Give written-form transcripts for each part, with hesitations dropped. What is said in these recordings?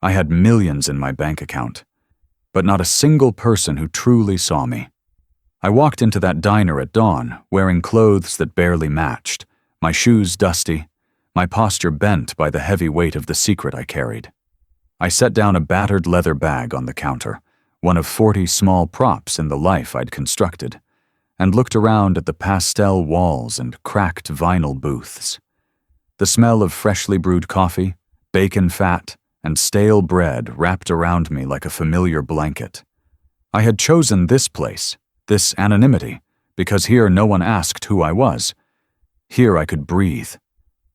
I had millions in my bank account, but not a single person who truly saw me. I walked into that diner at dawn, wearing clothes that barely matched, my shoes dusty, my posture bent by the heavy weight of the secret I carried. I set down a battered leather bag on the counter, one of 40 small props in the life I'd constructed, and looked around at the pastel walls and cracked vinyl booths. The smell of freshly brewed coffee, bacon fat, and stale bread wrapped around me like a familiar blanket. I had chosen this place, this anonymity, because here no one asked who I was. Here I could breathe.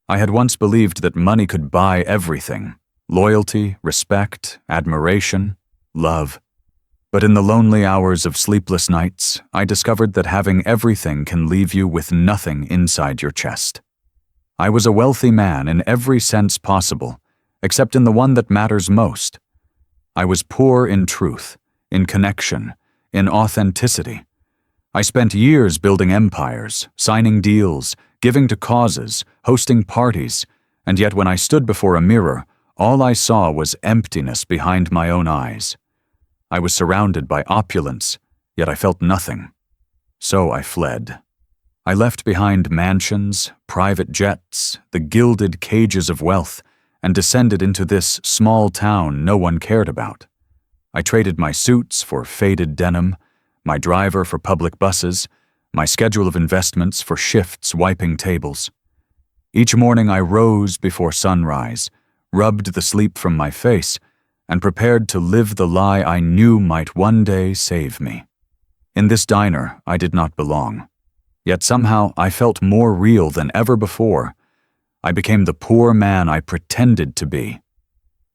I had once believed that money could buy everything: loyalty, respect, admiration, love. But in the lonely hours of sleepless nights, I discovered that having everything can leave you with nothing inside your chest. I was a wealthy man in every sense possible, except in the one that matters most. I was poor in truth, in connection, in authenticity. I spent years building empires, signing deals, giving to causes, hosting parties, and yet when I stood before a mirror, all I saw was emptiness behind my own eyes. I was surrounded by opulence, yet I felt nothing. So I fled. I left behind mansions, private jets, the gilded cages of wealth, and descended into this small town no one cared about. I traded my suits for faded denim, my driver for public buses, my schedule of investments for shifts wiping tables. Each morning I rose before sunrise, rubbed the sleep from my face, and prepared to live the lie I knew might one day save me. In this diner, I did not belong. Yet somehow I felt more real than ever before. I became the poor man I pretended to be.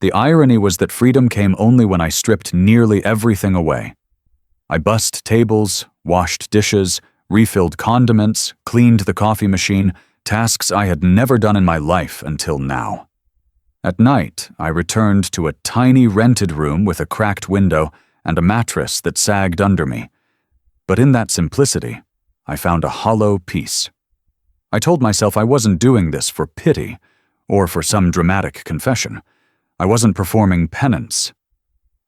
The irony was that freedom came only when I stripped nearly everything away. I bussed tables, washed dishes, refilled condiments, cleaned the coffee machine, tasks I had never done in my life until now. At night, I returned to a tiny rented room with a cracked window and a mattress that sagged under me. But in that simplicity, I found a hollow peace. I told myself I wasn't doing this for pity or for some dramatic confession. I wasn't performing penance.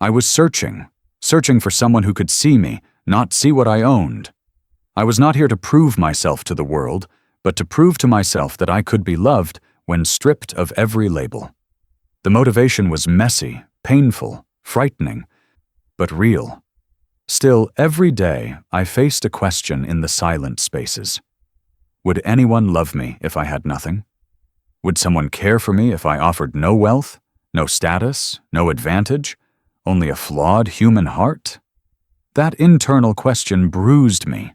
I was searching for someone who could see me, not see what I owned. I was not here to prove myself to the world, but to prove to myself that I could be loved when stripped of every label. The motivation was messy, painful, frightening, but real. Still, every day I faced a question in the silent spaces. Would anyone love me if I had nothing? Would someone care for me if I offered no wealth, no status, no advantage, only a flawed human heart? That internal question bruised me.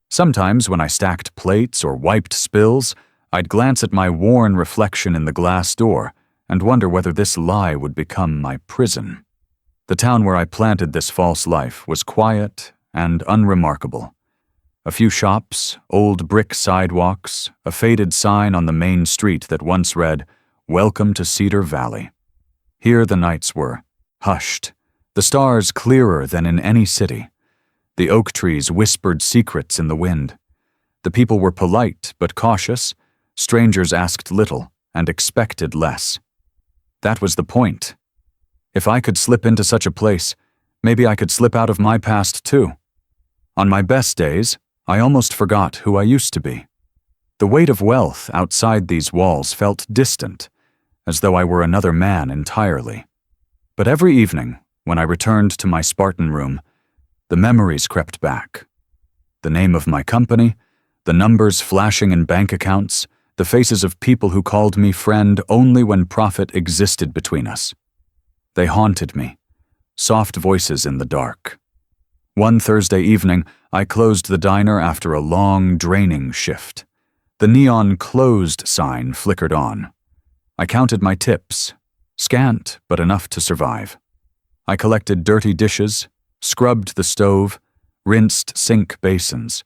Sometimes when I stacked plates or wiped spills, I'd glance at my worn reflection in the glass door and wonder whether this lie would become my prison. The town where I planted this false life was quiet and unremarkable. A few shops, old brick sidewalks, a faded sign on the main street that once read, "Welcome to Cedar Valley." Here the nights were hushed, the stars clearer than in any city. The oak trees whispered secrets in the wind. The people were polite but cautious. Strangers asked little and expected less. That was the point. If I could slip into such a place, maybe I could slip out of my past too. On my best days, I almost forgot who I used to be. The weight of wealth outside these walls felt distant, as though I were another man entirely. But every evening, when I returned to my Spartan room, the memories crept back. The name of my company, the numbers flashing in bank accounts, the faces of people who called me friend only when profit existed between us. They haunted me, soft voices in the dark. One Thursday evening, I closed the diner after a long, draining shift. The neon closed sign flickered on. I counted my tips, scant but enough to survive. I collected dirty dishes, scrubbed the stove, rinsed sink basins.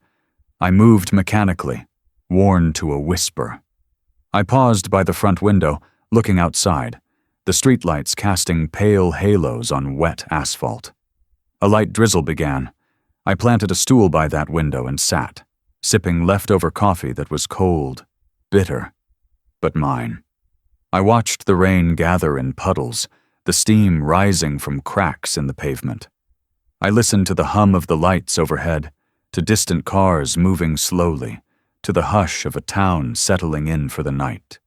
I moved mechanically, worn to a whisper. I paused by the front window, looking outside, the streetlights casting pale halos on wet asphalt. A light drizzle began. I planted a stool by that window and sat, sipping leftover coffee that was cold, bitter, but mine. I watched the rain gather in puddles, the steam rising from cracks in the pavement. I listened to the hum of the lights overhead, to distant cars moving slowly, to the hush of a town settling in for the night.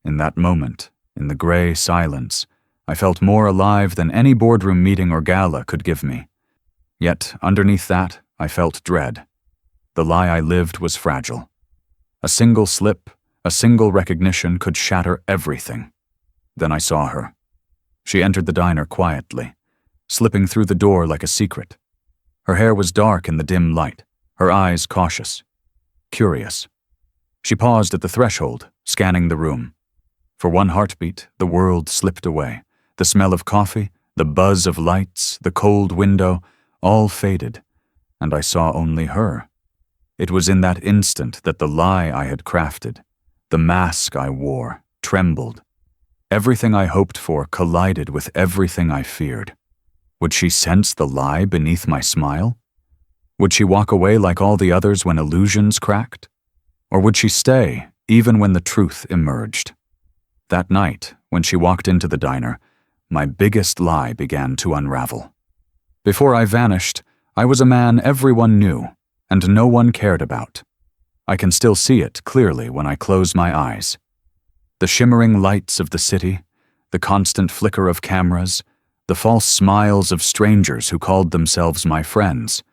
In that moment, in the gray silence, I felt more alive than any boardroom meeting or gala could give me. Yet, underneath that, I felt dread. The lie I lived was fragile. A single slip, a single recognition could shatter everything. Then I saw her. She entered the diner quietly, slipping through the door like a secret. Her hair was dark in the dim light, her eyes cautious, curious. She paused at the threshold, scanning the room. For one heartbeat, the world slipped away. The smell of coffee, the buzz of lights, the cold window, all faded, and I saw only her. It was in that instant that the lie I had crafted, the mask I wore, trembled. Everything I hoped for collided with everything I feared. Would she sense the lie beneath my smile? Would she walk away like all the others when illusions cracked? Or would she stay, even when the truth emerged? That night, when she walked into the diner, my biggest lie began to unravel. Before I vanished, I was a man everyone knew, and no one cared about. I can still see it clearly when I close my eyes. The shimmering lights of the city, the constant flicker of cameras, the false smiles of strangers who called themselves my friends.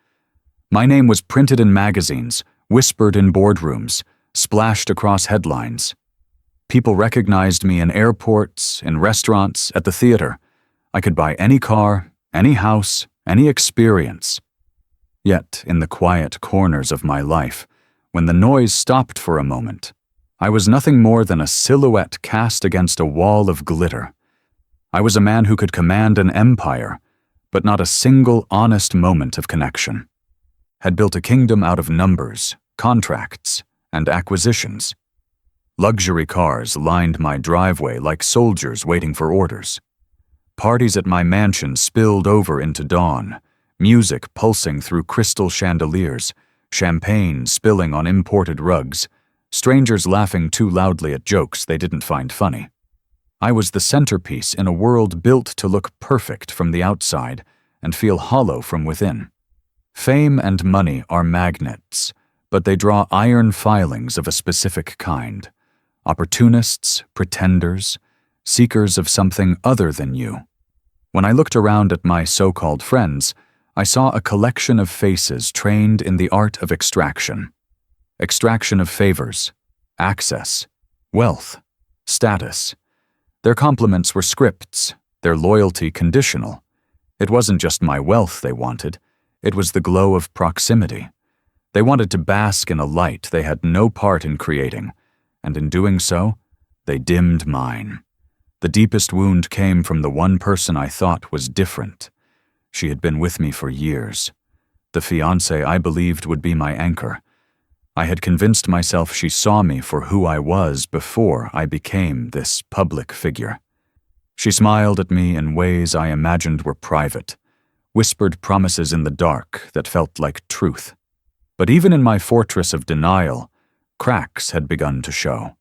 My name was printed in magazines, whispered in boardrooms, splashed across headlines. People recognized me in airports, in restaurants, at the theater. I could buy any car, any house, any experience. Yet, in the quiet corners of my life, when the noise stopped for a moment, I was nothing more than a silhouette cast against a wall of glitter. I was a man who could command an empire, but not a single honest moment of connection. Had built a kingdom out of numbers, contracts, and acquisitions. Luxury cars lined my driveway like soldiers waiting for orders. Parties at my mansion spilled over into dawn, music pulsing through crystal chandeliers, champagne spilling on imported rugs, strangers laughing too loudly at jokes they didn't find funny. I was the centerpiece in a world built to look perfect from the outside and feel hollow from within. Fame and money are magnets, but they draw iron filings of a specific kind. Opportunists, pretenders, seekers of something other than you. When I looked around at my so-called friends, I saw a collection of faces trained in the art of extraction. Extraction of favors, access, wealth, status. Their compliments were scripts, their loyalty conditional. It wasn't just my wealth they wanted, it was the glow of proximity. They wanted to bask in a light they had no part in creating, and in doing so, they dimmed mine. The deepest wound came from the one person I thought was different. She had been with me for years. The fiancé I believed would be my anchor. I had convinced myself she saw me for who I was before I became this public figure. She smiled at me in ways I imagined were private, whispered promises in the dark that felt like truth. But even in my fortress of denial, cracks had begun to show.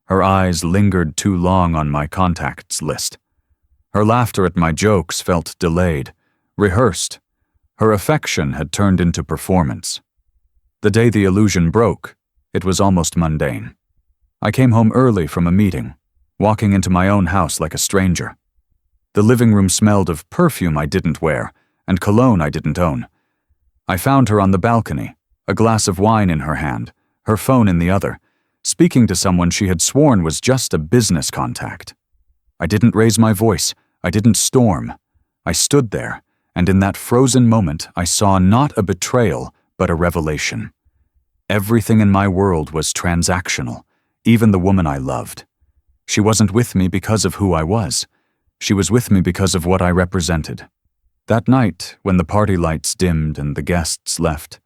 Her eyes lingered too long on my contacts list. Her laughter at my jokes felt delayed, rehearsed. Her affection had turned into performance. The day the illusion broke, it was almost mundane. I came home early from a meeting, walking into my own house like a stranger. The living room smelled of perfume I didn't wear and cologne I didn't own. I found her on the balcony, a glass of wine in her hand, her phone in the other, speaking to someone she had sworn was just a business contact. I didn't raise my voice, I didn't storm. I stood there, and in that frozen moment I saw not a betrayal, but a revelation. Everything in my world was transactional, even the woman I loved. She wasn't with me because of who I was. She was with me because of what I represented. That night, when the party lights dimmed and the guests left,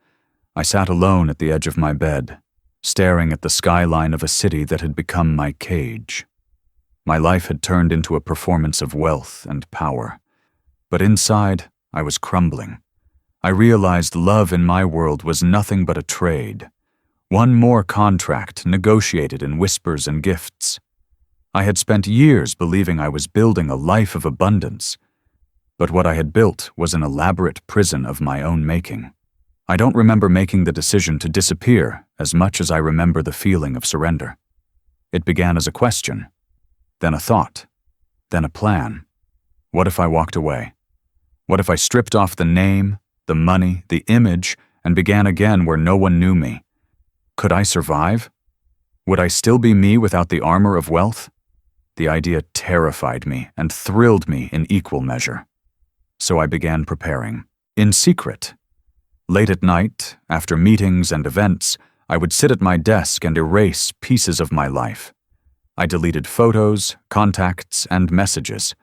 I sat alone at the edge of my bed, staring at the skyline of a city that had become my cage. My life had turned into a performance of wealth and power. But inside, I was crumbling. I realized love in my world was nothing but a trade. One more contract negotiated in whispers and gifts. I had spent years believing I was building a life of abundance, but what I had built was an elaborate prison of my own making. I don't remember making the decision to disappear as much as I remember the feeling of surrender. It began as a question, then a thought, then a plan. What if I walked away? What if I stripped off the name, the money, the image, and began again where no one knew me? Could I survive? Would I still be me without the armor of wealth? The idea terrified me and thrilled me in equal measure. So I began preparing, in secret. Late at night, after meetings and events, I would sit at my desk and erase pieces of my life. I deleted photos, contacts, and messages.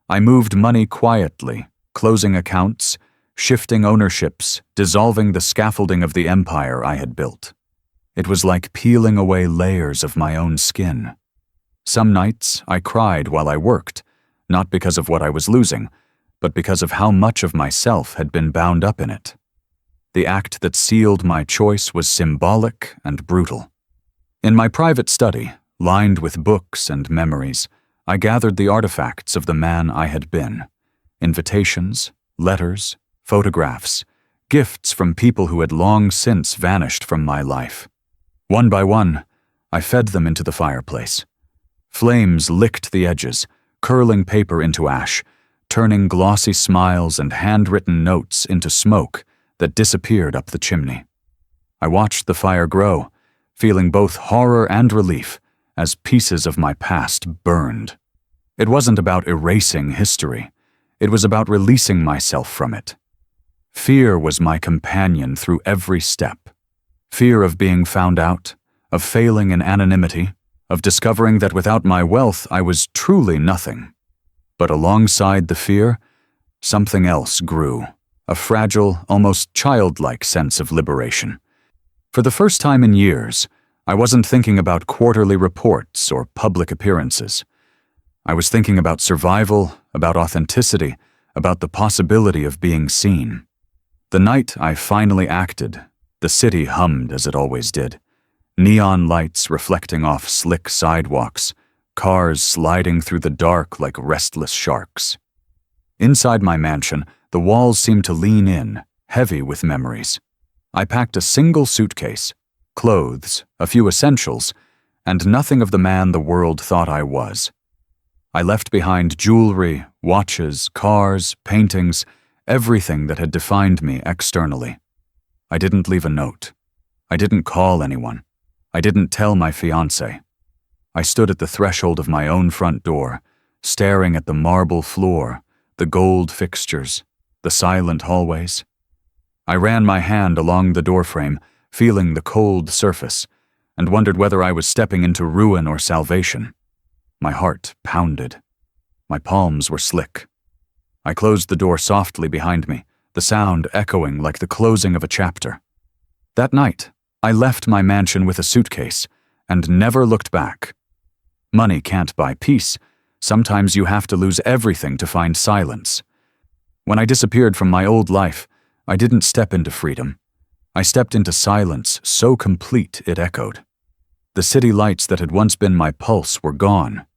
I moved money quietly, closing accounts, shifting ownerships, dissolving the scaffolding of the empire I had built. It was like peeling away layers of my own skin. Some nights I cried while I worked, not because of what I was losing, but because of how much of myself had been bound up in it. The act that sealed my choice was symbolic and brutal. In my private study, lined with books and memories, I gathered the artifacts of the man I had been. Invitations, letters, photographs, gifts from people who had long since vanished from my life. One by one, I fed them into the fireplace. Flames licked the edges, curling paper into ash, turning glossy smiles and handwritten notes into smoke that disappeared up the chimney. I watched the fire grow, feeling both horror and relief as pieces of my past burned. It wasn't about erasing history. It was about releasing myself from it. Fear was my companion through every step. Fear of being found out, of failing in anonymity, of discovering that without my wealth I was truly nothing. But alongside the fear, something else grew, a fragile, almost childlike sense of liberation. For the first time in years, I wasn't thinking about quarterly reports or public appearances. I was thinking about survival, about authenticity, about the possibility of being seen. The night I finally acted, the city hummed as it always did. Neon lights reflecting off slick sidewalks, cars sliding through the dark like restless sharks. Inside my mansion, the walls seemed to lean in, heavy with memories. I packed a single suitcase, clothes, a few essentials, and nothing of the man the world thought I was. I left behind jewelry, watches, cars, paintings, everything that had defined me externally. I didn't leave a note. I didn't call anyone. I didn't tell my fiancé. I stood at the threshold of my own front door, staring at the marble floor, the gold fixtures, the silent hallways. I ran my hand along the doorframe, feeling the cold surface, and wondered whether I was stepping into ruin or salvation. My heart pounded. My palms were slick. I closed the door softly behind me, the sound echoing like the closing of a chapter. That night, I left my mansion with a suitcase and never looked back. Money can't buy peace. Sometimes you have to lose everything to find silence. When I disappeared from my old life, I didn't step into freedom. I stepped into silence so complete it echoed. The city lights that had once been my pulse were gone,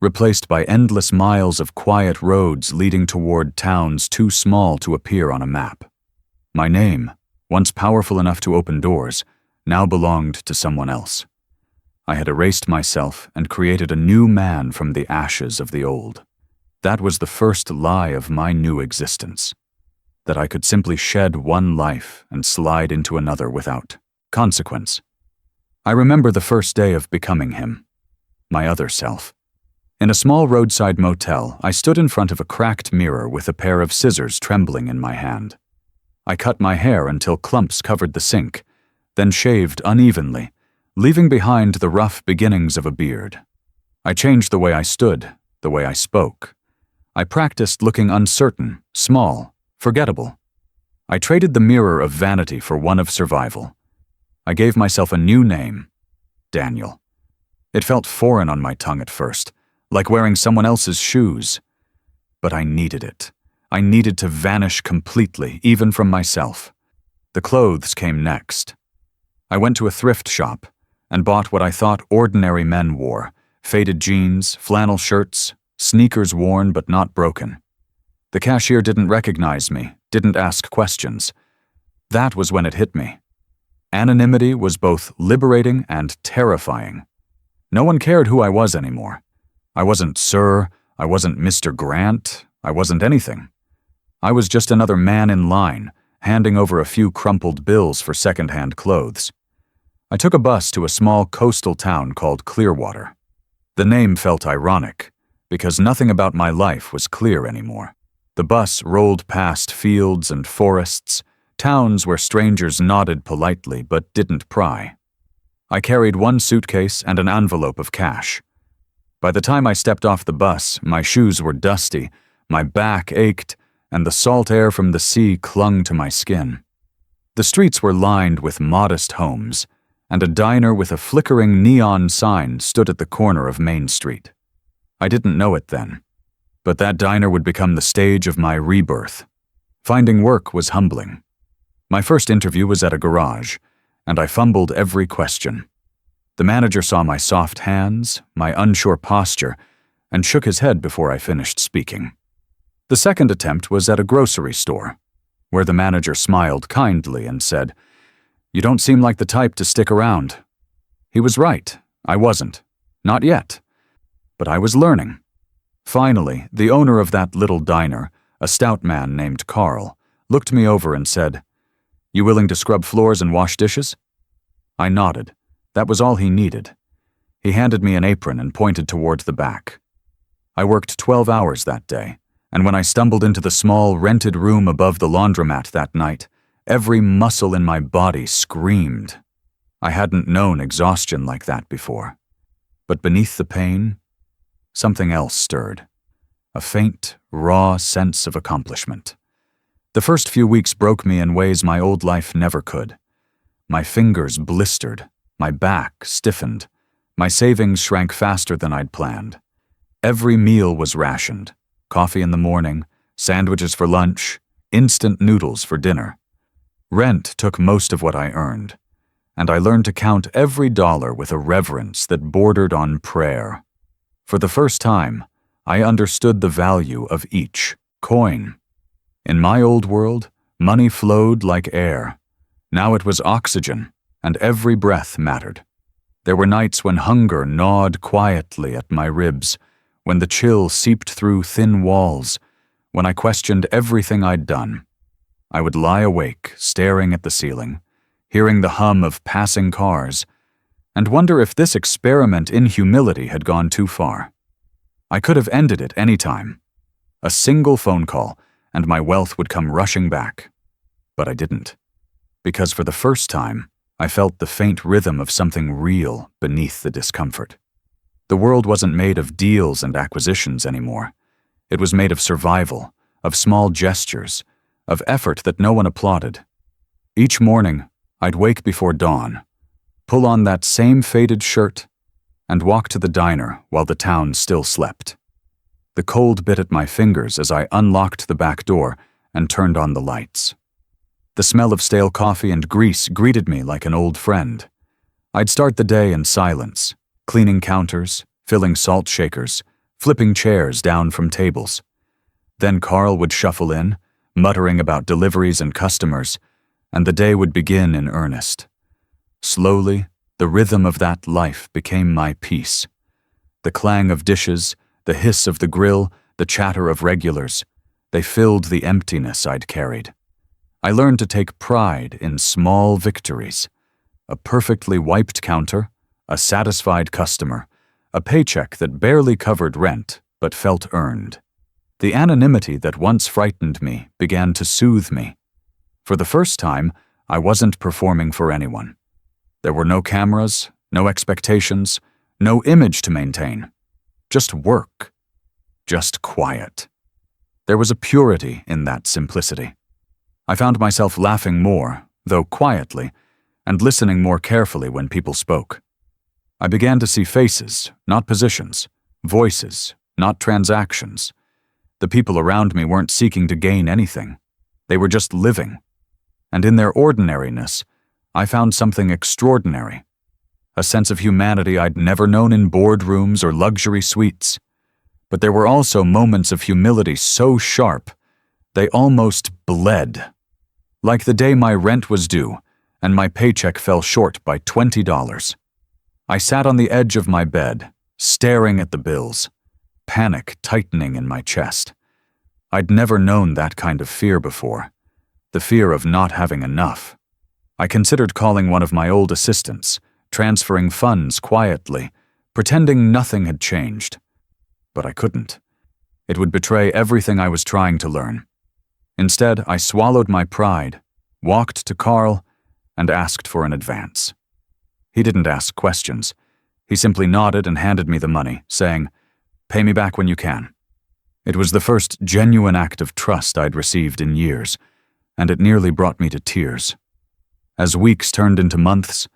replaced by endless miles of quiet roads leading toward towns too small to appear on a map. My name, once powerful enough to open doors, now belonged to someone else. I had erased myself and created a new man from the ashes of the old. That was the first lie of my new existence, that I could simply shed one life and slide into another without consequence. I remember the first day of becoming him, my other self. In a small roadside motel, I stood in front of a cracked mirror with a pair of scissors trembling in my hand. I cut my hair until clumps covered the sink, then shaved unevenly, leaving behind the rough beginnings of a beard. I changed the way I stood, the way I spoke. I practiced looking uncertain, small, forgettable. I traded the mirror of vanity for one of survival. I gave myself a new name, Daniel. It felt foreign on my tongue at first, like wearing someone else's shoes. But I needed it. I needed to vanish completely, even from myself. The clothes came next. I went to a thrift shop and bought what I thought ordinary men wore, faded jeans, flannel shirts, sneakers worn but not broken. The cashier didn't recognize me, didn't ask questions. That was when it hit me. Anonymity was both liberating and terrifying. No one cared who I was anymore. I wasn't Sir, I wasn't Mr. Grant, I wasn't anything. I was just another man in line, handing over a few crumpled bills for second-hand clothes. I took a bus to a small coastal town called Clearwater. The name felt ironic, because nothing about my life was clear anymore. The bus rolled past fields and forests, towns where strangers nodded politely but didn't pry. I carried one suitcase and an envelope of cash. By the time I stepped off the bus, my shoes were dusty, my back ached, and the salt air from the sea clung to my skin. The streets were lined with modest homes, and a diner with a flickering neon sign stood at the corner of Main Street. I didn't know it then, but that diner would become the stage of my rebirth. Finding work was humbling. My first interview was at a garage, and I fumbled every question. The manager saw my soft hands, my unsure posture, and shook his head before I finished speaking. The second attempt was at a grocery store, where the manager smiled kindly and said, "You don't seem like the type to stick around." He was right. I wasn't. Not yet. But I was learning. Finally, the owner of that little diner, a stout man named Carl, looked me over and said, "You willing to scrub floors and wash dishes?" I nodded. That was all he needed. He handed me an apron and pointed toward the back. I worked 12 hours that day, and when I stumbled into the small, rented room above the laundromat that night, every muscle in my body screamed. I hadn't known exhaustion like that before. But beneath the pain, something else stirred. A faint, raw sense of accomplishment. The first few weeks broke me in ways my old life never could. My fingers blistered, my back stiffened, my savings shrank faster than I'd planned. Every meal was rationed. Coffee in the morning, sandwiches for lunch, instant noodles for dinner. Rent took most of what I earned, and I learned to count every dollar with a reverence that bordered on prayer. For the first time, I understood the value of each coin. In my old world, money flowed like air. Now it was oxygen, and every breath mattered. There were nights when hunger gnawed quietly at my ribs, when the chill seeped through thin walls, when I questioned everything I'd done. I would lie awake, staring at the ceiling, hearing the hum of passing cars, and wonder if this experiment in humility had gone too far. I could have ended it any time. A single phone call, and my wealth would come rushing back. But I didn't, because for the first time, I felt the faint rhythm of something real beneath the discomfort. The world wasn't made of deals and acquisitions anymore. It was made of survival, of small gestures, of effort that no one applauded. Each morning, I'd wake before dawn, pull on that same faded shirt, and walk to the diner while the town still slept. The cold bit at my fingers as I unlocked the back door and turned on the lights. The smell of stale coffee and grease greeted me like an old friend. I'd start the day in silence, cleaning counters, filling salt shakers, flipping chairs down from tables. Then Carl would shuffle in, muttering about deliveries and customers, and the day would begin in earnest. Slowly, the rhythm of that life became my peace. The clang of dishes, the hiss of the grill, the chatter of regulars, they filled the emptiness I'd carried. I learned to take pride in small victories. A perfectly wiped counter, a satisfied customer, a paycheck that barely covered rent but felt earned. The anonymity that once frightened me began to soothe me. For the first time, I wasn't performing for anyone. There were no cameras, no expectations, no image to maintain. Just work. Just quiet. There was a purity in that simplicity. I found myself laughing more, though quietly, and listening more carefully when people spoke. I began to see faces, not positions, voices, not transactions. The people around me weren't seeking to gain anything. They were just living. And in their ordinariness, I found something extraordinary. a sense of humanity I'd never known in boardrooms or luxury suites. But there were also moments of humility so sharp, they almost bled. Like the day my rent was due, and my paycheck fell short by $20. I sat on the edge of my bed, staring at the bills, panic tightening in my chest. I'd never known that kind of fear before, the fear of not having enough. I considered calling one of my old assistants, transferring funds quietly, pretending nothing had changed. But I couldn't. It would betray everything I was trying to learn. Instead, I swallowed my pride, walked to Carl, and asked for an advance. He didn't ask questions. He simply nodded and handed me the money, saying, "Pay me back when you can." It was the first genuine act of trust I'd received in years, and it nearly brought me to tears. As weeks turned into months,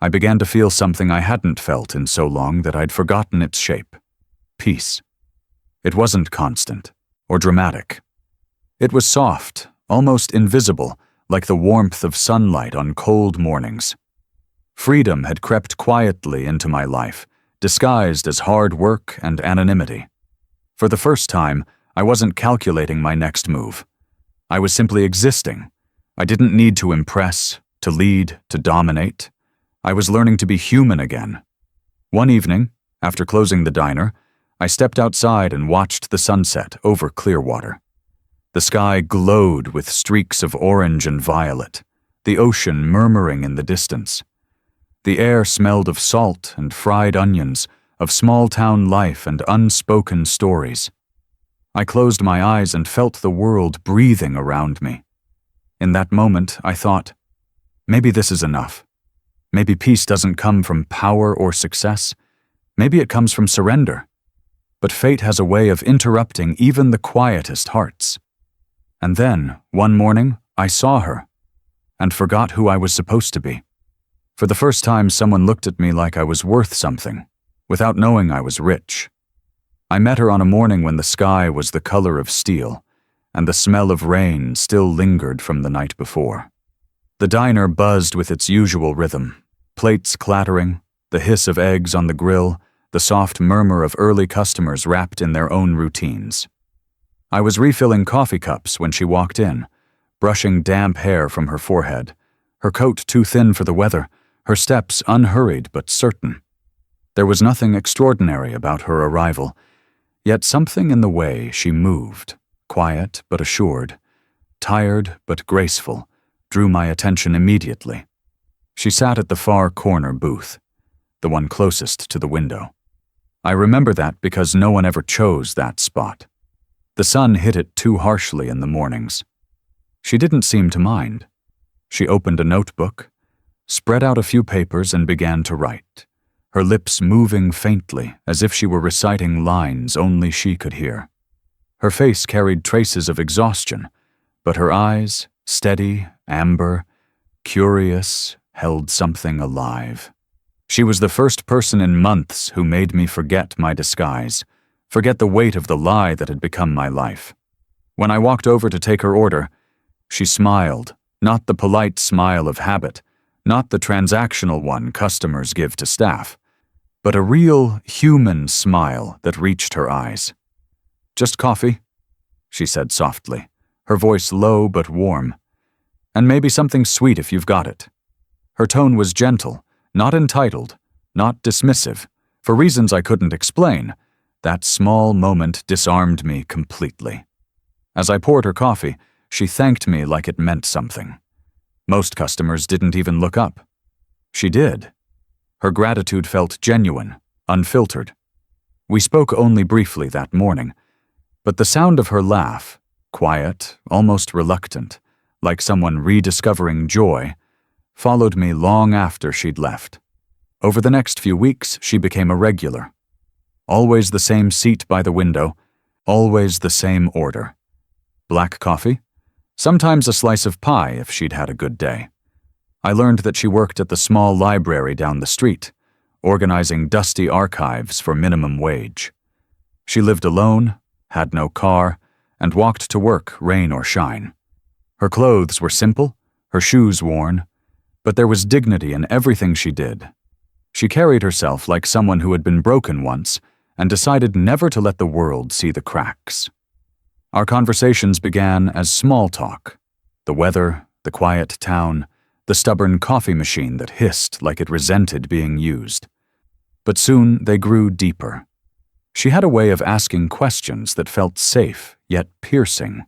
I began to feel something I hadn't felt in so long that I'd forgotten its shape. Peace. It wasn't constant or dramatic. It was soft, almost invisible, like the warmth of sunlight on cold mornings. Freedom had crept quietly into my life, disguised as hard work and anonymity. For the first time, I wasn't calculating my next move. I was simply existing. I didn't need to impress, to lead, to dominate. I was learning to be human again. One evening, after closing the diner, I stepped outside and watched the sunset over Clearwater. The sky glowed with streaks of orange and violet, the ocean murmuring in the distance. The air smelled of salt and fried onions, of small-town life and unspoken stories. I closed my eyes and felt the world breathing around me. In that moment, I thought, maybe this is enough. Maybe peace doesn't come from power or success. Maybe it comes from surrender. But fate has a way of interrupting even the quietest hearts. And then, one morning, I saw her, and forgot who I was supposed to be. For the first time, someone looked at me like I was worth something, without knowing I was rich. I met her on a morning when the sky was the color of steel, and the smell of rain still lingered from the night before. The diner buzzed with its usual rhythm, plates clattering, the hiss of eggs on the grill, the soft murmur of early customers wrapped in their own routines. I was refilling coffee cups when she walked in, brushing damp hair from her forehead, her coat too thin for the weather, her steps unhurried but certain. There was nothing extraordinary about her arrival, yet something in the way she moved, quiet but assured, tired but graceful, drew my attention immediately. She sat at the far corner booth, the one closest to the window. I remember that because no one ever chose that spot. The sun hit it too harshly in the mornings. She didn't seem to mind. She opened a notebook, spread out a few papers, and began to write, her lips moving faintly as if she were reciting lines only she could hear. Her face carried traces of exhaustion, but her eyes, steady, amber, curious, held something alive. She was the first person in months who made me forget my disguise, forget the weight of the lie that had become my life. When I walked over to take her order, she smiled, not the polite smile of habit, not the transactional one customers give to staff, but a real, human smile that reached her eyes. "Just coffee," she said softly, her voice low but warm. "And maybe something sweet if you've got it." Her tone was gentle, not entitled, not dismissive. For reasons I couldn't explain, that small moment disarmed me completely. As I poured her coffee, she thanked me like it meant something. Most customers didn't even look up. She did. Her gratitude felt genuine, unfiltered. We spoke only briefly that morning, but the sound of her laugh, quiet, almost reluctant, like someone rediscovering joy, followed me long after she'd left. Over the next few weeks, she became a regular. Always the same seat by the window, always the same order. Black coffee, sometimes a slice of pie if she'd had a good day. I learned that she worked at the small library down the street, organizing dusty archives for minimum wage. She lived alone, had no car, and walked to work rain or shine. Her clothes were simple, her shoes worn, but there was dignity in everything she did. She carried herself like someone who had been broken once and decided never to let the world see the cracks. Our conversations began as small talk. The weather, the quiet town, the stubborn coffee machine that hissed like it resented being used. But soon they grew deeper. She had a way of asking questions that felt safe, yet piercing.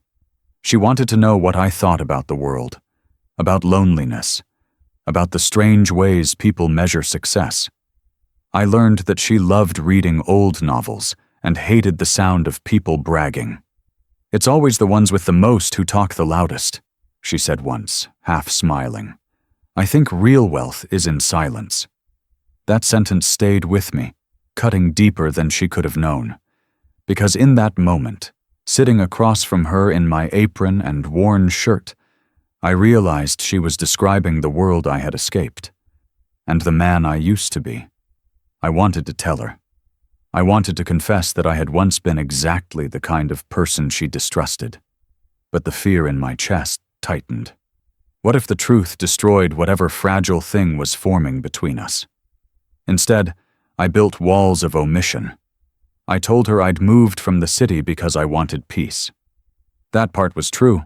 She wanted to know what I thought about the world, about loneliness, about the strange ways people measure success. I learned that she loved reading old novels and hated the sound of people bragging. "It's always the ones with the most who talk the loudest," she said once, half smiling. "I think real wealth is in silence." That sentence stayed with me, cutting deeper than she could have known. Because in that moment, sitting across from her in my apron and worn shirt, I realized she was describing the world I had escaped, and the man I used to be. I wanted to tell her. I wanted to confess that I had once been exactly the kind of person she distrusted. But the fear in my chest tightened. What if the truth destroyed whatever fragile thing was forming between us? Instead, I built walls of omission. I told her I'd moved from the city because I wanted peace. That part was true.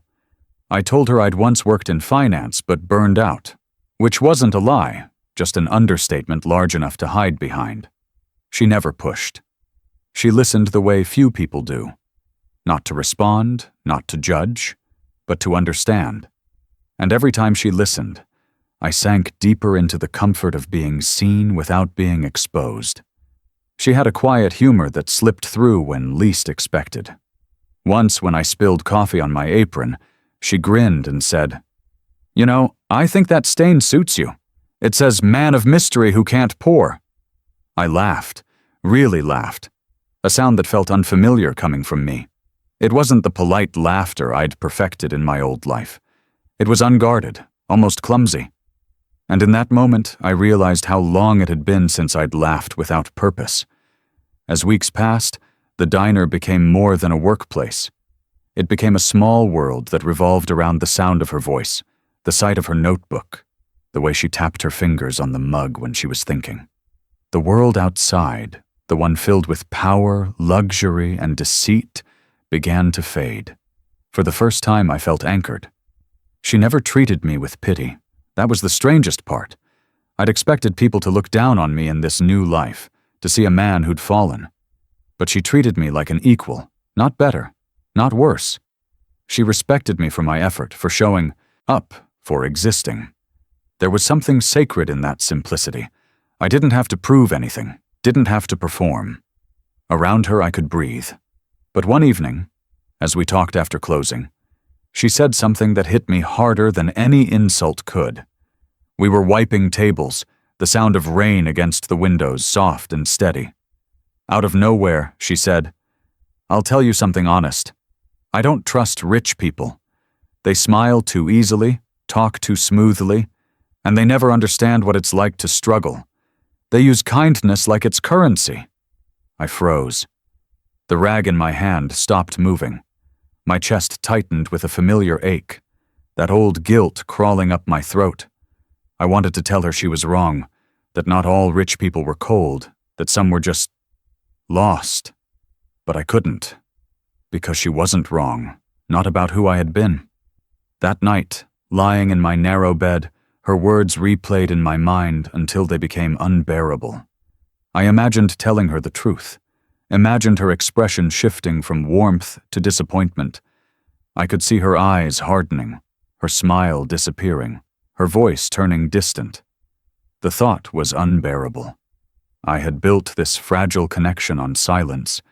I told her I'd once worked in finance but burned out, which wasn't a lie, just an understatement large enough to hide behind. She never pushed. She listened the way few people do. Not to respond, not to judge, but to understand. And every time she listened, I sank deeper into the comfort of being seen without being exposed. She had a quiet humor that slipped through when least expected. Once, when I spilled coffee on my apron, she grinned and said, "You know, I think that stain suits you. It says man of mystery who can't pour." I laughed, really laughed, a sound that felt unfamiliar coming from me. It wasn't the polite laughter I'd perfected in my old life. It was unguarded, almost clumsy. And in that moment, I realized how long it had been since I'd laughed without purpose. As weeks passed, the diner became more than a workplace. It became a small world that revolved around the sound of her voice, the sight of her notebook, the way she tapped her fingers on the mug when she was thinking. The world outside, the one filled with power, luxury, and deceit, began to fade. For the first time, I felt anchored. She never treated me with pity. That was the strangest part. I'd expected people to look down on me in this new life, to see a man who'd fallen. But she treated me like an equal, not better, not worse. She respected me for my effort, for showing up, for existing. There was something sacred in that simplicity. I didn't have to prove anything, didn't have to perform. Around her I could breathe. But one evening, as we talked after closing, she said something that hit me harder than any insult could. We were wiping tables, the sound of rain against the windows soft and steady. Out of nowhere, she said, "I'll tell you something honest. I don't trust rich people. They smile too easily, talk too smoothly, and they never understand what it's like to struggle. They use kindness like it's currency." I froze. The rag in my hand stopped moving. My chest tightened with a familiar ache, that old guilt crawling up my throat. I wanted to tell her she was wrong, that not all rich people were cold, that some were just lost. But I couldn't, because she wasn't wrong, not about who I had been. That night, lying in my narrow bed, her words replayed in my mind until they became unbearable. I imagined telling her the truth, imagined her expression shifting from warmth to disappointment. I could see her eyes hardening, her smile disappearing, her voice turning distant. The thought was unbearable. I had built this fragile connection on silence,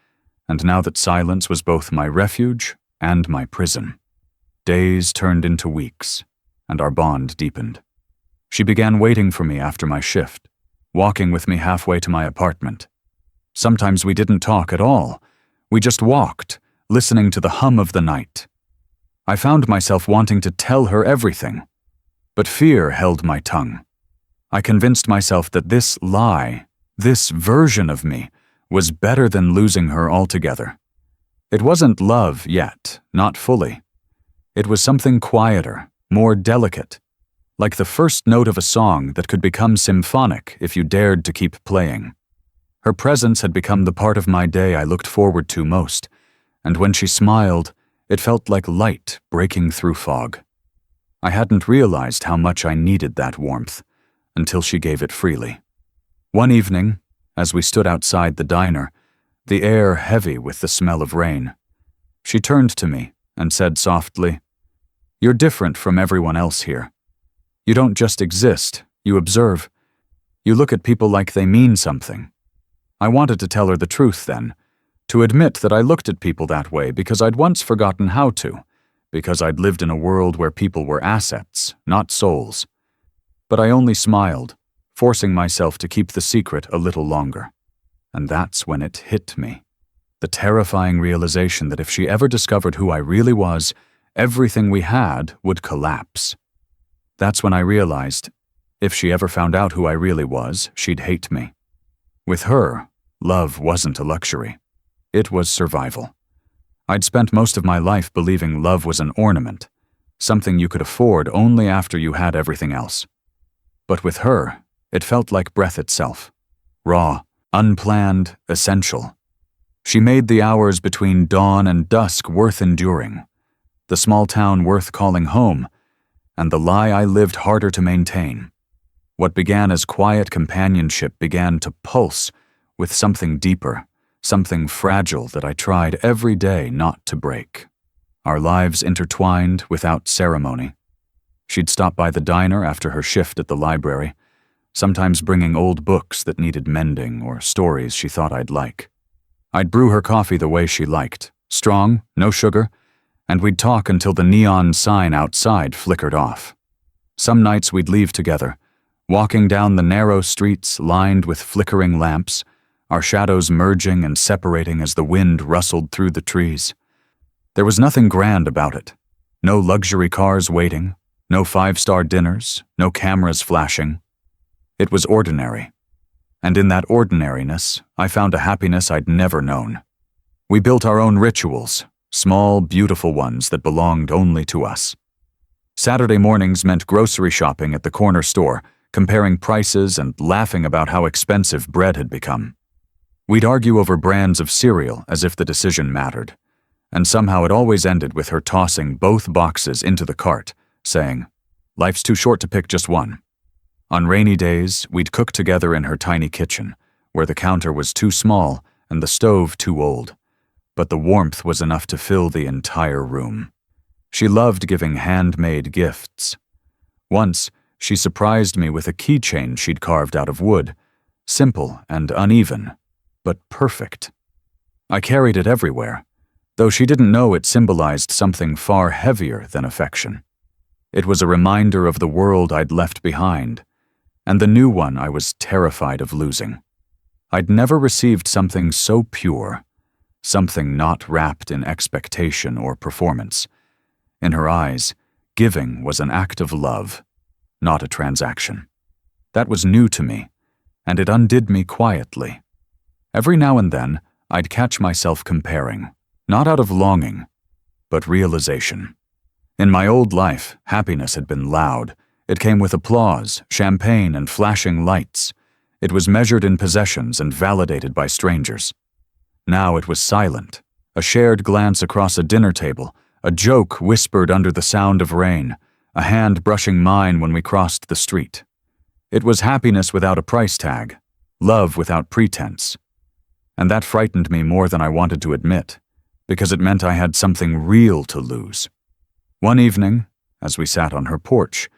and now that silence was both my refuge and my prison. Days turned into weeks, and our bond deepened. She began waiting for me after my shift, walking with me halfway to my apartment. Sometimes we didn't talk at all. We just walked, listening to the hum of the night. I found myself wanting to tell her everything, but fear held my tongue. I convinced myself that this lie, this version of me, was better than losing her altogether. It wasn't love yet, not fully. It was something quieter, more delicate, like the first note of a song that could become symphonic if you dared to keep playing. Her presence had become the part of my day I looked forward to most, and when she smiled, it felt like light breaking through fog. I hadn't realized how much I needed that warmth until she gave it freely. One evening, as we stood outside the diner, the air heavy with the smell of rain, she turned to me and said softly, "You're different from everyone else here. You don't just exist, you observe. You look at people like they mean something." I wanted to tell her the truth then, to admit that I looked at people that way because I'd once forgotten how to, because I'd lived in a world where people were assets, not souls. But I only smiled, forcing myself to keep the secret a little longer. And that's when it hit me. The terrifying realization that if she ever discovered who I really was, everything we had would collapse. That's when I realized, if she ever found out who I really was, she'd hate me. With her, love wasn't a luxury. It was survival. I'd spent most of my life believing love was an ornament, something you could afford only after you had everything else. But with her, it felt like breath itself. Raw, unplanned, essential. She made the hours between dawn and dusk worth enduring, the small town worth calling home, and the lie I lived harder to maintain. What began as quiet companionship began to pulse with something deeper, something fragile that I tried every day not to break. Our lives intertwined without ceremony. She'd stop by the diner after her shift at the library, sometimes bringing old books that needed mending or stories she thought I'd like. I'd brew her coffee the way she liked, strong, no sugar, and we'd talk until the neon sign outside flickered off. Some nights we'd leave together, walking down the narrow streets lined with flickering lamps, our shadows merging and separating as the wind rustled through the trees. There was nothing grand about it. No luxury cars waiting, no five-star dinners, no cameras flashing. It was ordinary. And in that ordinariness, I found a happiness I'd never known. We built our own rituals, small, beautiful ones that belonged only to us. Saturday mornings meant grocery shopping at the corner store, comparing prices and laughing about how expensive bread had become. We'd argue over brands of cereal as if the decision mattered, and somehow it always ended with her tossing both boxes into the cart, saying, "Life's too short to pick just one." On rainy days, we'd cook together in her tiny kitchen, where the counter was too small and the stove too old, but the warmth was enough to fill the entire room. She loved giving handmade gifts. Once, she surprised me with a keychain she'd carved out of wood, simple and uneven, but perfect. I carried it everywhere, though she didn't know it symbolized something far heavier than affection. It was a reminder of the world I'd left behind, and the new one I was terrified of losing. I'd never received something so pure, something not wrapped in expectation or performance. In her eyes, giving was an act of love, not a transaction. That was new to me, and it undid me quietly. Every now and then, I'd catch myself comparing, not out of longing, but realization. In my old life, happiness had been loud. It came with applause, champagne, and flashing lights. It was measured in possessions and validated by strangers. Now it was silent, a shared glance across a dinner table, a joke whispered under the sound of rain, a hand brushing mine when we crossed the street. It was happiness without a price tag, love without pretense. And that frightened me more than I wanted to admit, because it meant I had something real to lose. One evening, as we sat on her porch,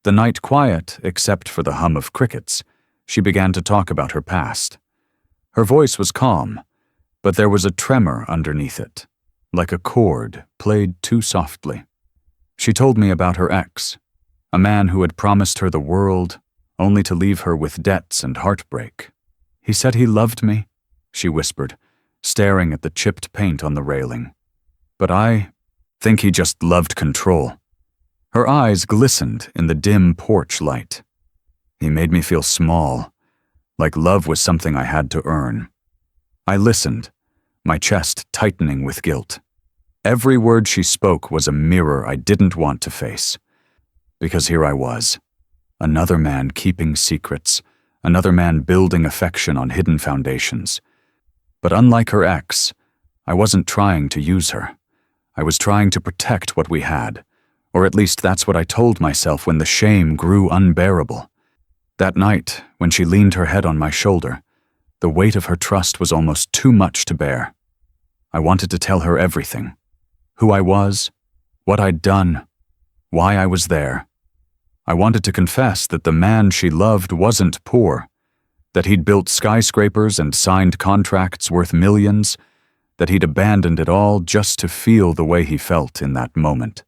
the night quiet except for the hum of crickets, she began to talk about her past. Her voice was calm, but there was a tremor underneath it, like a chord played too softly. She told me about her ex, a man who had promised her the world, only to leave her with debts and heartbreak. "He said he loved me," she whispered, staring at the chipped paint on the railing. "But I think he just loved control." Her eyes glistened in the dim porch light. "He made me feel small, like love was something I had to earn." I listened, my chest tightening with guilt. Every word she spoke was a mirror I didn't want to face. Because here I was, another man keeping secrets, another man building affection on hidden foundations. But unlike her ex, I wasn't trying to use her. I was trying to protect what we had, or at least that's what I told myself when the shame grew unbearable. That night, when she leaned her head on my shoulder, the weight of her trust was almost too much to bear. I wanted to tell her everything. Who I was, what I'd done, why I was there. I wanted to confess that the man she loved wasn't poor, that he'd built skyscrapers and signed contracts worth millions, that he'd abandoned it all just to feel the way he felt in that moment,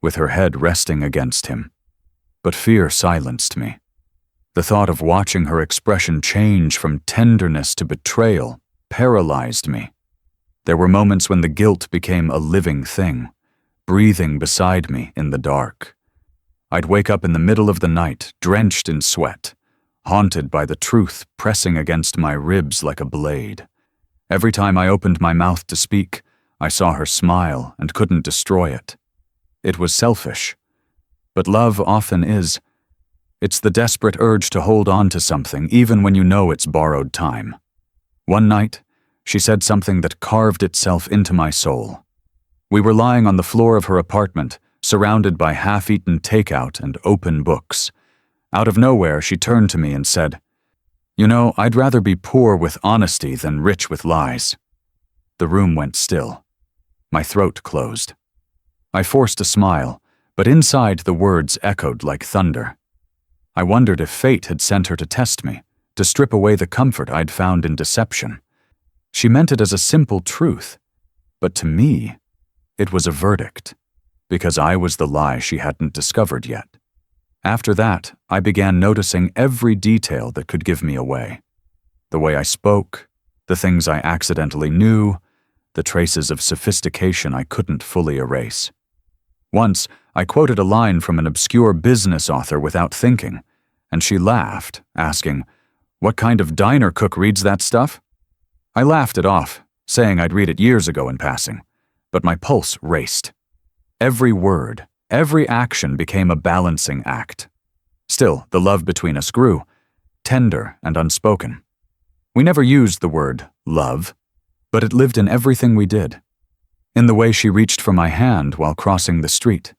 with her head resting against him. But fear silenced me. The thought of watching her expression change from tenderness to betrayal paralyzed me. There were moments when the guilt became a living thing, breathing beside me in the dark. I'd wake up in the middle of the night, drenched in sweat, haunted by the truth pressing against my ribs like a blade. Every time I opened my mouth to speak, I saw her smile and couldn't destroy it. It was selfish. But love often is. It's the desperate urge to hold on to something even when you know it's borrowed time. One night, she said something that carved itself into my soul. We were lying on the floor of her apartment, surrounded by half-eaten takeout and open books. Out of nowhere, she turned to me and said, "You know, I'd rather be poor with honesty than rich with lies." The room went still. My throat closed. I forced a smile, but inside the words echoed like thunder. I wondered if fate had sent her to test me, to strip away the comfort I'd found in deception. She meant it as a simple truth, but to me, it was a verdict, because I was the lie she hadn't discovered yet. After that, I began noticing every detail that could give me away. The way I spoke, the things I accidentally knew, the traces of sophistication I couldn't fully erase. Once, I quoted a line from an obscure business author without thinking, and she laughed, asking, "What kind of diner cook reads that stuff?" I laughed it off, saying I'd read it years ago in passing, but my pulse raced. Every word, every action became a balancing act. Still, the love between us grew, tender and unspoken. We never used the word love, but it lived in everything we did. In the way she reached for my hand while crossing the street,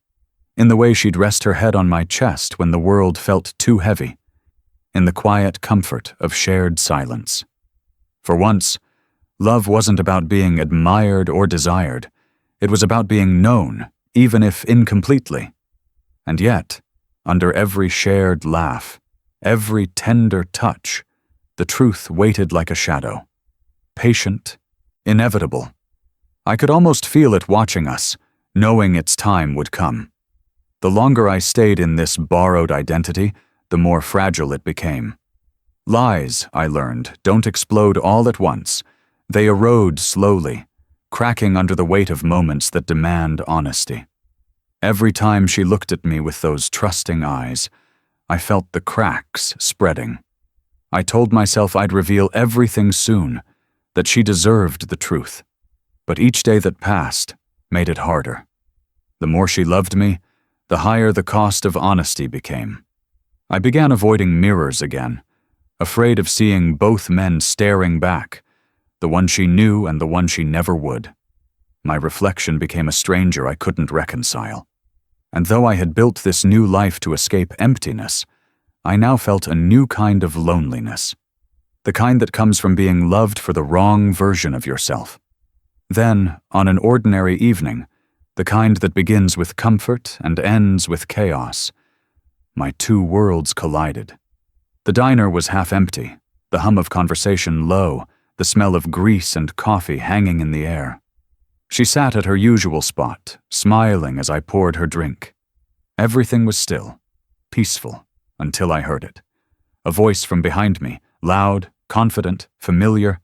in the way she'd rest her head on my chest when the world felt too heavy, in the quiet comfort of shared silence. For once, love wasn't about being admired or desired. It was about being known, even if incompletely. And yet, under every shared laugh, every tender touch, the truth waited like a shadow. Patient, inevitable. I could almost feel it watching us, knowing its time would come. The longer I stayed in this borrowed identity, the more fragile it became. Lies, I learned, don't explode all at once. They erode slowly, cracking under the weight of moments that demand honesty. Every time she looked at me with those trusting eyes, I felt the cracks spreading. I told myself I'd reveal everything soon, that she deserved the truth. But each day that passed made it harder. The more she loved me, the higher the cost of honesty became. I began avoiding mirrors again, afraid of seeing both men staring back, the one she knew and the one she never would. My reflection became a stranger I couldn't reconcile. And though I had built this new life to escape emptiness, I now felt a new kind of loneliness, the kind that comes from being loved for the wrong version of yourself. Then, on an ordinary evening, the kind that begins with comfort and ends with chaos, my two worlds collided. The diner was half empty, the hum of conversation low, the smell of grease and coffee hanging in the air. She sat at her usual spot, smiling as I poured her drink. Everything was still, peaceful, until I heard it. A voice from behind me, loud, confident, familiar.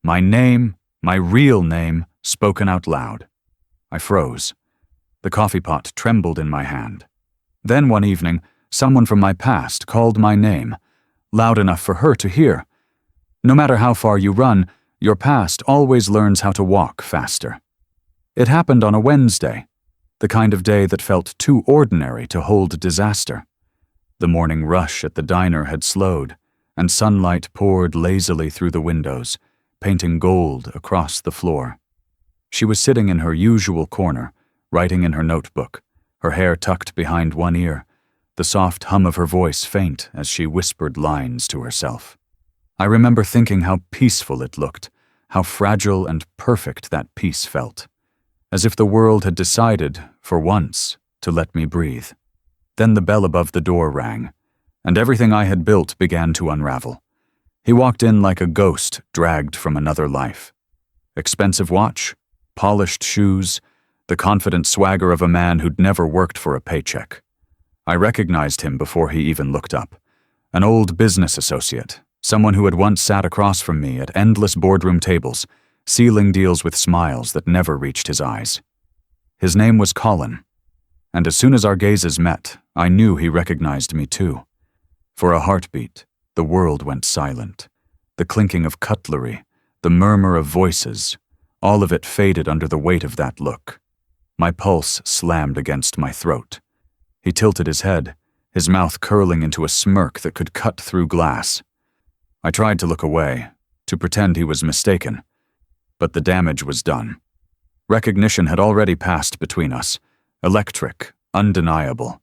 My name, my real name, spoken out loud. I froze. The coffee pot trembled in my hand. Then one evening, someone from my past called my name, loud enough for her to hear. No matter how far you run, your past always learns how to walk faster. It happened on a Wednesday. the kind of day that felt too ordinary to hold disaster. The morning rush at the diner had slowed, and sunlight poured lazily through the windows, painting gold across the floor. She was sitting in her usual corner, writing in her notebook, her hair tucked behind one ear, the soft hum of her voice faint as she whispered lines to herself. I remember thinking how peaceful it looked, how fragile and perfect that peace felt, as if the world had decided, for once, to let me breathe. Then the bell above the door rang, and everything I had built began to unravel. He walked in like a ghost dragged from another life. Expensive watch, polished shoes, the confident swagger of a man who'd never worked for a paycheck. I recognized him before he even looked up. An old business associate, someone who had once sat across from me at endless boardroom tables, sealing deals with smiles that never reached his eyes. His name was Colin, and as soon as our gazes met, I knew he recognized me too. For a heartbeat, the world went silent. The clinking of cutlery, the murmur of voices, all of it faded under the weight of that look. My pulse slammed against my throat. He tilted his head, his mouth curling into a smirk that could cut through glass. I tried to look away, to pretend he was mistaken, but the damage was done. Recognition had already passed between us, electric, undeniable.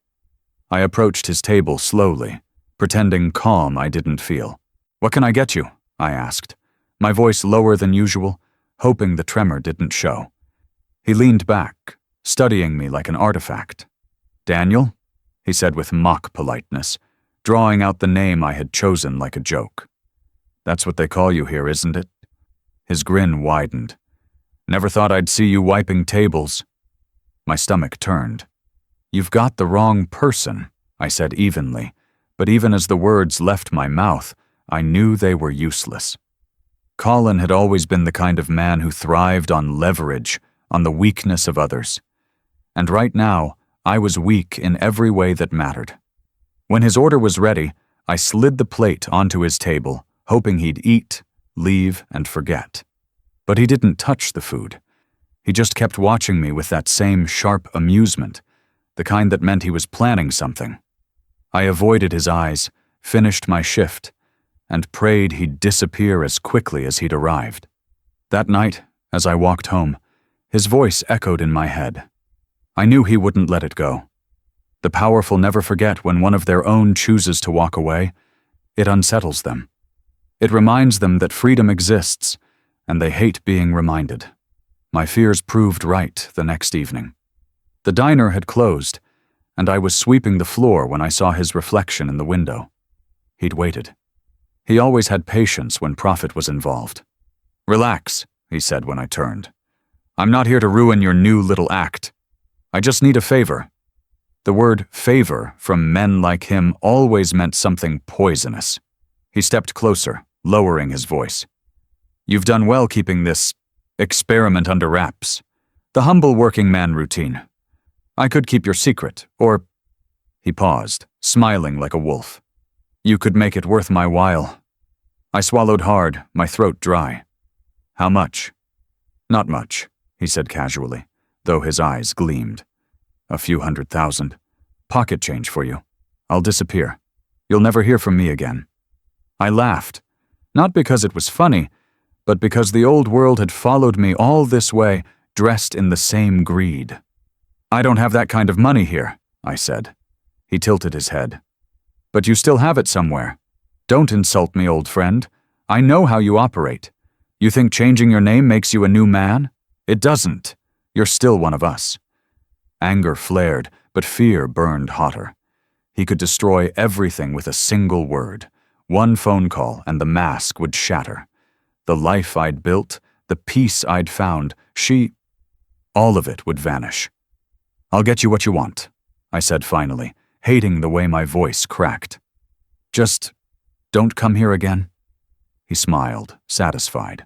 I approached his table slowly, pretending calm I didn't feel. "What can I get you?" I asked, my voice lower than usual, hoping the tremor didn't show. He leaned back, studying me like an artifact. "Daniel?" he said with mock politeness, drawing out the name I had chosen like a joke. "That's what they call you here, isn't it?" His grin widened. "Never thought I'd see you wiping tables." My stomach turned. "You've got the wrong person," I said evenly, but even as the words left my mouth, I knew they were useless. Colin had always been the kind of man who thrived on leverage, on the weakness of others. And right now, I was weak in every way that mattered. When his order was ready, I slid the plate onto his table, hoping he'd eat, leave, and forget. But he didn't touch the food. He just kept watching me with that same sharp amusement, the kind that meant he was planning something. I avoided his eyes, finished my shift, and prayed he'd disappear as quickly as he'd arrived. That night, as I walked home, his voice echoed in my head. I knew he wouldn't let it go. The powerful never forget when one of their own chooses to walk away. It unsettles them. It reminds them that freedom exists, and they hate being reminded. My fears proved right the next evening. The diner had closed, and I was sweeping the floor when I saw his reflection in the window. He'd waited. He always had patience when profit was involved. "Relax," he said when I turned. "I'm not here to ruin your new little act. I just need a favor." The word favor from men like him always meant something poisonous. He stepped closer, lowering his voice. "You've done well keeping this experiment under wraps. The humble working man routine. I could keep your secret, or—" He paused, smiling like a wolf. "You could make it worth my while." I swallowed hard, my throat dry. "How much?" "Not much," he said casually, though his eyes gleamed. "A few $100,000. Pocket change for you. I'll disappear. You'll never hear from me again." I laughed, not because it was funny, but because the old world had followed me all this way, dressed in the same greed. "I don't have that kind of money here," I said. He tilted his head. "But you still have it somewhere. Don't insult me, old friend. I know how you operate. You think changing your name makes you a new man? It doesn't. You're still one of us." Anger flared, but fear burned hotter. He could destroy everything with a single word. One phone call and the mask would shatter. The life I'd built, the peace I'd found, all of it would vanish. "I'll get you what you want," I said finally, hating the way my voice cracked. "Just don't come here again." He smiled, satisfied.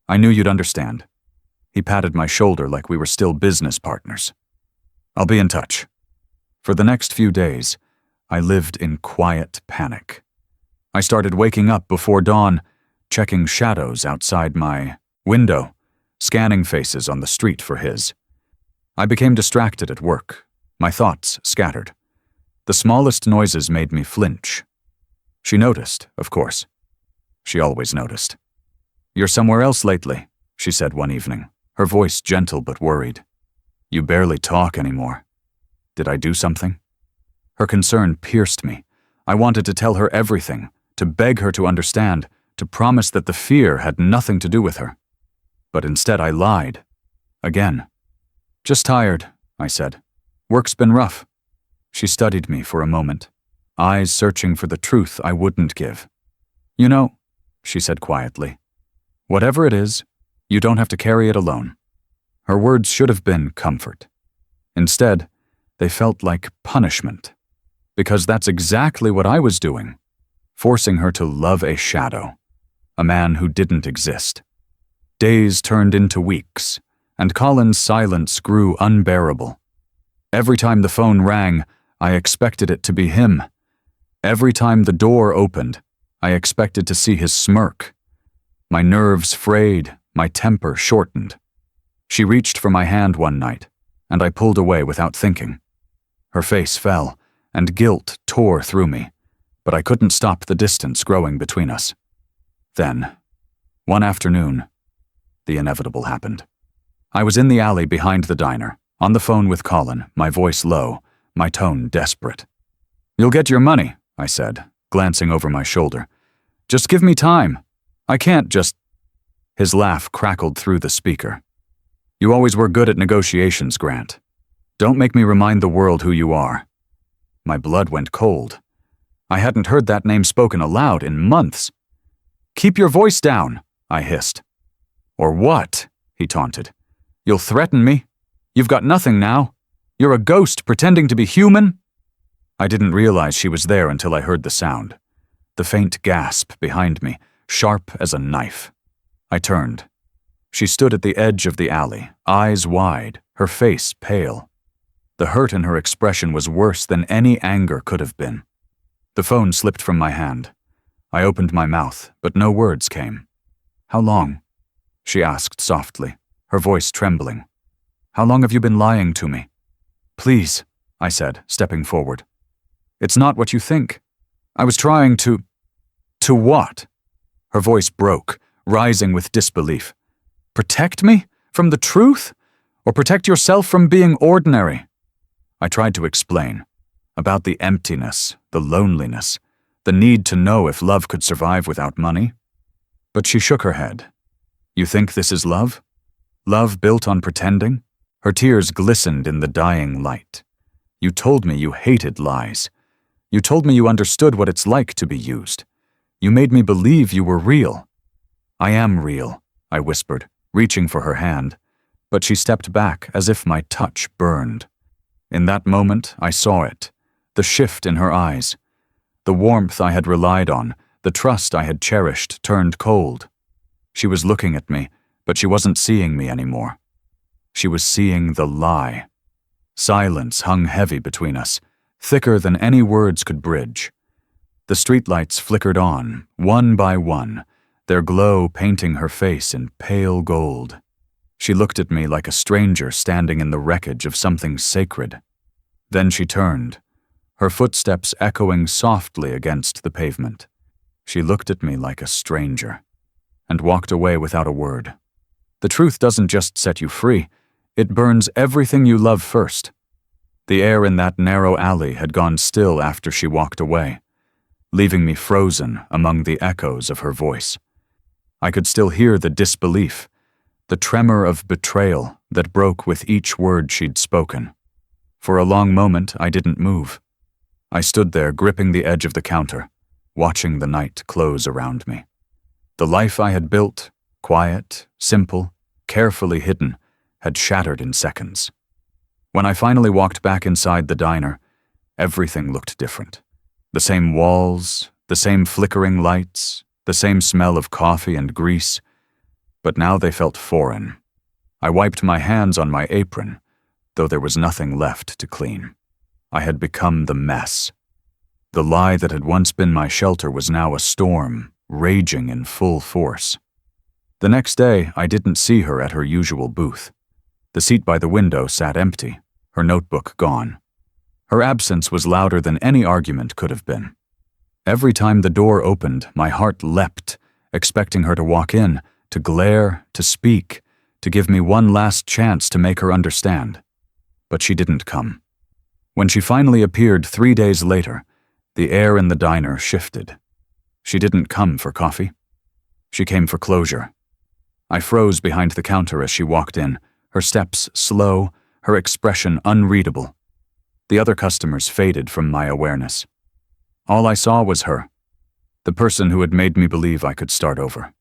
"I knew you'd understand." He patted my shoulder like we were still business partners. "I'll be in touch." For the next few days, I lived in quiet panic. I started waking up before dawn, checking shadows outside my window, scanning faces on the street for his. I became distracted at work, my thoughts scattered. The smallest noises made me flinch. She noticed, of course. She always noticed. "You're somewhere else lately," she said one evening, her voice gentle but worried. "You barely talk anymore. Did I do something?" Her concern pierced me. I wanted to tell her everything, to beg her to understand, to promise that the fear had nothing to do with her. But instead I lied. Again. "Just tired," I said. "Work's been rough." She studied me for a moment, eyes searching for the truth I wouldn't give. "You know," she said quietly, "whatever it is, you don't have to carry it alone." Her words should have been comfort. Instead, they felt like punishment, because that's exactly what I was doing, forcing her to love a shadow, a man who didn't exist. Days turned into weeks, and Colin's silence grew unbearable. Every time the phone rang, I expected it to be him. Every time the door opened, I expected to see his smirk. My nerves frayed, my temper shortened. She reached for my hand one night, and I pulled away without thinking. Her face fell, and guilt tore through me, but I couldn't stop the distance growing between us. Then, one afternoon, the inevitable happened. I was in the alley behind the diner, on the phone with Colin, my voice low, my tone desperate. "You'll get your money," I said, glancing over my shoulder. "Just give me time. I can't just—" His laugh crackled through the speaker. "You always were good at negotiations, Grant. Don't make me remind the world who you are." My blood went cold. I hadn't heard that name spoken aloud in months. "Keep your voice down," I hissed. "Or what?" he taunted. "You'll threaten me? You've got nothing now. You're a ghost pretending to be human?" I didn't realize she was there until I heard the sound. The faint gasp behind me, sharp as a knife. I turned. She stood at the edge of the alley, eyes wide, her face pale. The hurt in her expression was worse than any anger could have been. The phone slipped from my hand. I opened my mouth, but no words came. "How long?" she asked softly, her voice trembling. "How long have you been lying to me?" "Please," I said, stepping forward. "It's not what you think. I was trying to—" "To what?" Her voice broke, rising with disbelief. "Protect me? From the truth? Or protect yourself from being ordinary?" I tried to explain. About the emptiness, the loneliness, the need to know if love could survive without money. But she shook her head. "You think this is love? Love built on pretending?" Her tears glistened in the dying light. "You told me you hated lies. You told me you understood what it's like to be used. You made me believe you were real." "I am real," I whispered, reaching for her hand, but she stepped back as if my touch burned. In that moment, I saw it, the shift in her eyes. The warmth I had relied on, the trust I had cherished, turned cold. She was looking at me, but she wasn't seeing me anymore. She was seeing the lie. Silence hung heavy between us, thicker than any words could bridge. The streetlights flickered on, one by one, their glow painting her face in pale gold. She looked at me like a stranger standing in the wreckage of something sacred. Then she turned, her footsteps echoing softly against the pavement. She looked at me like a stranger, and walked away without a word. The truth doesn't just set you free, it burns everything you love first. The air in that narrow alley had gone still after she walked away, leaving me frozen among the echoes of her voice. I could still hear the disbelief, the tremor of betrayal that broke with each word she'd spoken. For a long moment, I didn't move. I stood there gripping the edge of the counter, watching the night close around me. The life I had built, quiet, simple, carefully hidden, had shattered in seconds. When I finally walked back inside the diner, everything looked different. The same walls, the same flickering lights, the same smell of coffee and grease, but now they felt foreign. I wiped my hands on my apron, though there was nothing left to clean. I had become the mess. The lie that had once been my shelter was now a storm, raging in full force. The next day, I didn't see her at her usual booth. The seat by the window sat empty, her notebook gone. Her absence was louder than any argument could have been. Every time the door opened, my heart leapt, expecting her to walk in, to glare, to speak, to give me one last chance to make her understand. But she didn't come. When she finally appeared 3 days later, the air in the diner shifted. She didn't come for coffee. She came for closure. I froze behind the counter as she walked in, her steps slow, her expression unreadable. The other customers faded from my awareness. All I saw was her, the person who had made me believe I could start over.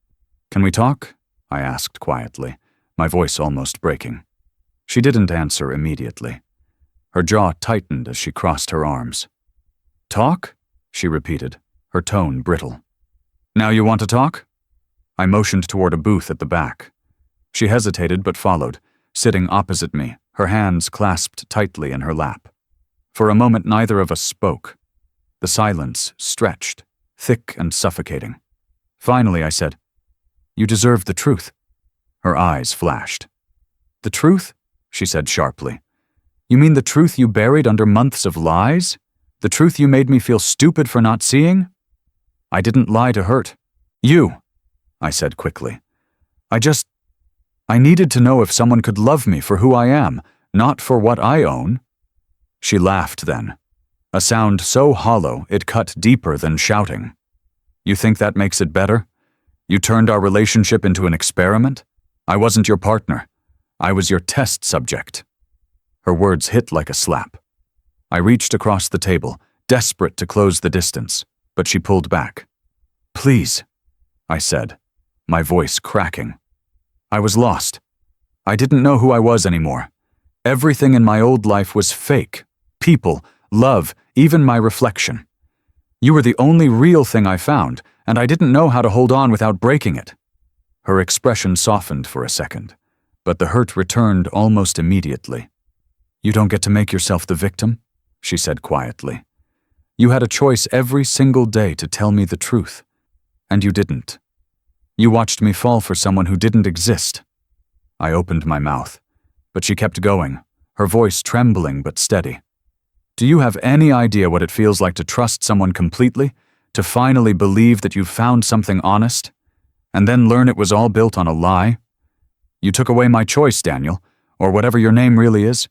"Can we talk?" I asked quietly, my voice almost breaking. She didn't answer immediately. Her jaw tightened as she crossed her arms. "Talk?" she repeated, her tone brittle. "Now you want to talk?" I motioned toward a booth at the back. She hesitated but followed, sitting opposite me, her hands clasped tightly in her lap. For a moment neither of us spoke. The silence stretched, thick and suffocating. Finally I said, "You deserve the truth." Her eyes flashed. "The truth?" she said sharply. "You mean the truth you buried under months of lies? The truth you made me feel stupid for not seeing?" "I didn't lie to hurt you," I said quickly. I needed to know if someone could love me for who I am, not for what I own." She laughed then, a sound so hollow it cut deeper than shouting. "You think that makes it better? You turned our relationship into an experiment? I wasn't your partner. I was your test subject." Her words hit like a slap. I reached across the table, desperate to close the distance, but she pulled back. "Please," I said, my voice cracking. I was lost. I didn't know who I was anymore. Everything in my old life was fake. People, love, even my reflection. You were the only real thing I found, and I didn't know how to hold on without breaking it. Her expression softened for a second, but the hurt returned almost immediately. "You don't get to make yourself the victim," she said quietly. "You had a choice every single day to tell me the truth, and you didn't. You watched me fall for someone who didn't exist." I opened my mouth, but she kept going, her voice trembling but steady. "Do you have any idea what it feels like to trust someone completely, to finally believe that you've found something honest, and then learn it was all built on a lie? You took away my choice, Daniel, or whatever your name really is.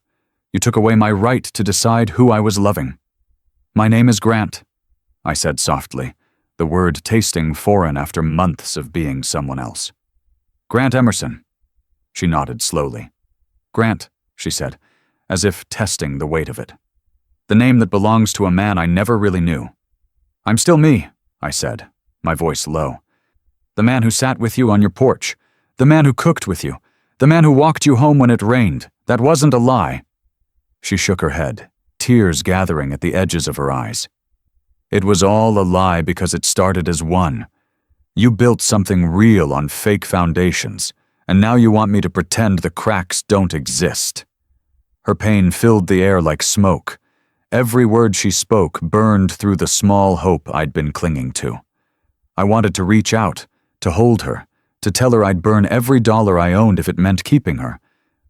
You took away my right to decide who I was loving." "My name is Grant," I said softly, the word tasting foreign after months of being someone else. "Grant Emerson." She nodded slowly. "Grant," she said, as if testing the weight of it. "The name that belongs to a man I never really knew." "I'm still me," I said, my voice low. "The man who sat with you on your porch. The man who cooked with you. The man who walked you home when it rained. That wasn't a lie." She shook her head, tears gathering at the edges of her eyes. "It was all a lie because it started as one. You built something real on fake foundations, and now you want me to pretend the cracks don't exist." Her pain filled the air like smoke. Every word she spoke burned through the small hope I'd been clinging to. I wanted to reach out, to hold her, to tell her I'd burn every dollar I owned if it meant keeping her,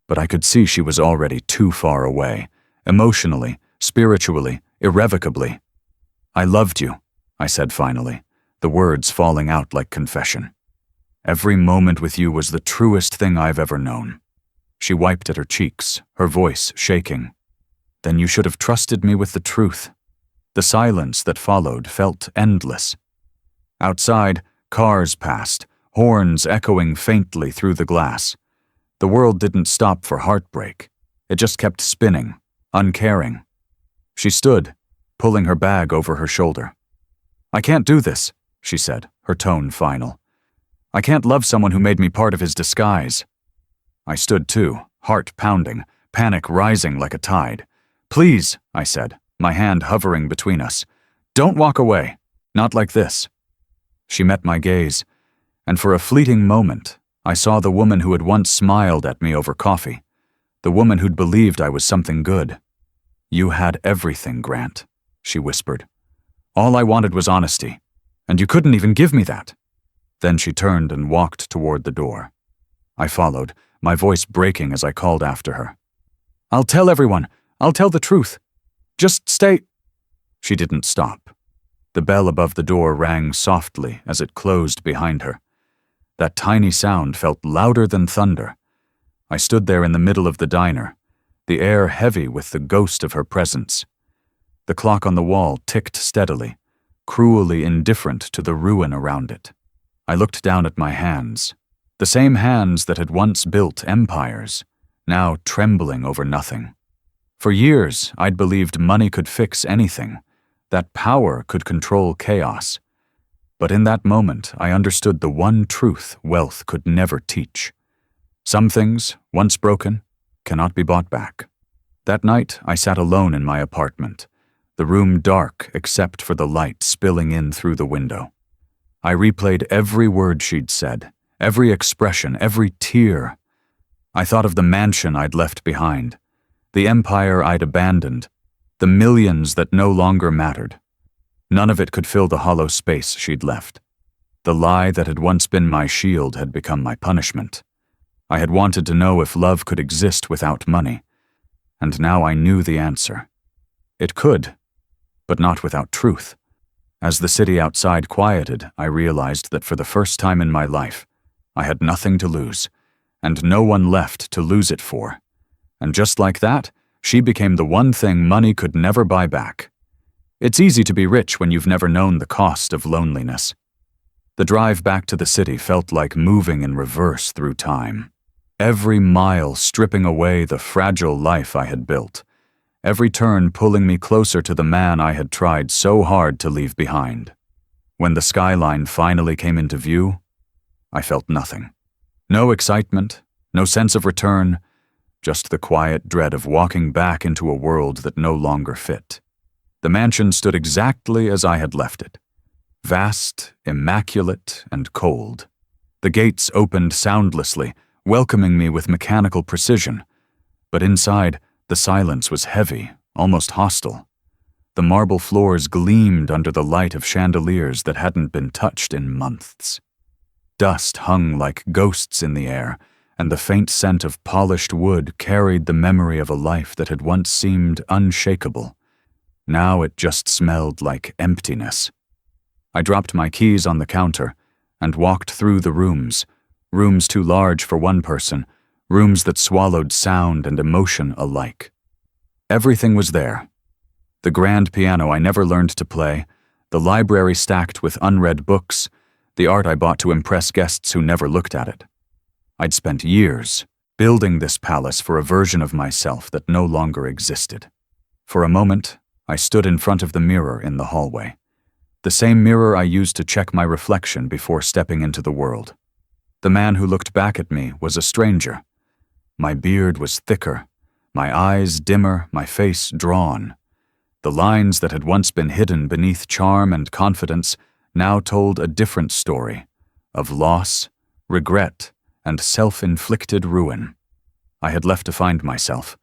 but I could see she was already too far away, emotionally, spiritually, irrevocably. "I loved you," I said finally, the words falling out like confession. "Every moment with you was the truest thing I've ever known." She wiped at her cheeks, her voice shaking. "Then you should have trusted me with the truth." The silence that followed felt endless. Outside, cars passed, horns echoing faintly through the glass. The world didn't stop for heartbreak. It just kept spinning, uncaring. She stood, pulling her bag over her shoulder. "I can't do this," she said, her tone final. "I can't love someone who made me part of his disguise." I stood too, heart pounding, panic rising like a tide. "Please," I said, my hand hovering between us. "Don't walk away. Not like this." She met my gaze, and for a fleeting moment, I saw the woman who had once smiled at me over coffee, the woman who'd believed I was something good. "You had everything, Grant," she whispered. "All I wanted was honesty, and you couldn't even give me that." Then she turned and walked toward the door. I followed, my voice breaking as I called after her. "I'll tell everyone. I'll tell the truth. Just stay—" She didn't stop. The bell above the door rang softly as it closed behind her. That tiny sound felt louder than thunder. I stood there in the middle of the diner, the air heavy with the ghost of her presence. The clock on the wall ticked steadily, cruelly indifferent to the ruin around it. I looked down at my hands, the same hands that had once built empires, now trembling over nothing. For years, I'd believed money could fix anything, that power could control chaos. But in that moment, I understood the one truth wealth could never teach. Some things, once broken, cannot be bought back. That night, I sat alone in my apartment, the room dark except for the light spilling in through the window. I replayed every word she'd said, every expression, every tear. I thought of the mansion I'd left behind, the empire I'd abandoned, the millions that no longer mattered. None of it could fill the hollow space she'd left. The lie that had once been my shield had become my punishment. I had wanted to know if love could exist without money, and now I knew the answer. It could, but not without truth. As the city outside quieted, I realized that for the first time in my life, I had nothing to lose, and no one left to lose it for. And just like that, she became the one thing money could never buy back. It's easy to be rich when you've never known the cost of loneliness. The drive back to the city felt like moving in reverse through time. Every mile stripping away the fragile life I had built. Every turn pulling me closer to the man I had tried so hard to leave behind. When the skyline finally came into view, I felt nothing. No excitement, no sense of return, just the quiet dread of walking back into a world that no longer fit. The mansion stood exactly as I had left it. Vast, immaculate, and cold. The gates opened soundlessly, welcoming me with mechanical precision. But inside, the silence was heavy, almost hostile. The marble floors gleamed under the light of chandeliers that hadn't been touched in months. Dust hung like ghosts in the air, and the faint scent of polished wood carried the memory of a life that had once seemed unshakable. Now it just smelled like emptiness. I dropped my keys on the counter and walked through the rooms too large for one person, rooms that swallowed sound and emotion alike. Everything was there. The grand piano I never learned to play, the library stacked with unread books, the art I bought to impress guests who never looked at it. I'd spent years building this palace for a version of myself that no longer existed. For a moment, I stood in front of the mirror in the hallway. The same mirror I used to check my reflection before stepping into the world. The man who looked back at me was a stranger. My beard was thicker, my eyes dimmer, my face drawn. The lines that had once been hidden beneath charm and confidence now told a different story, of loss, regret, and self-inflicted ruin. I had left to find myself,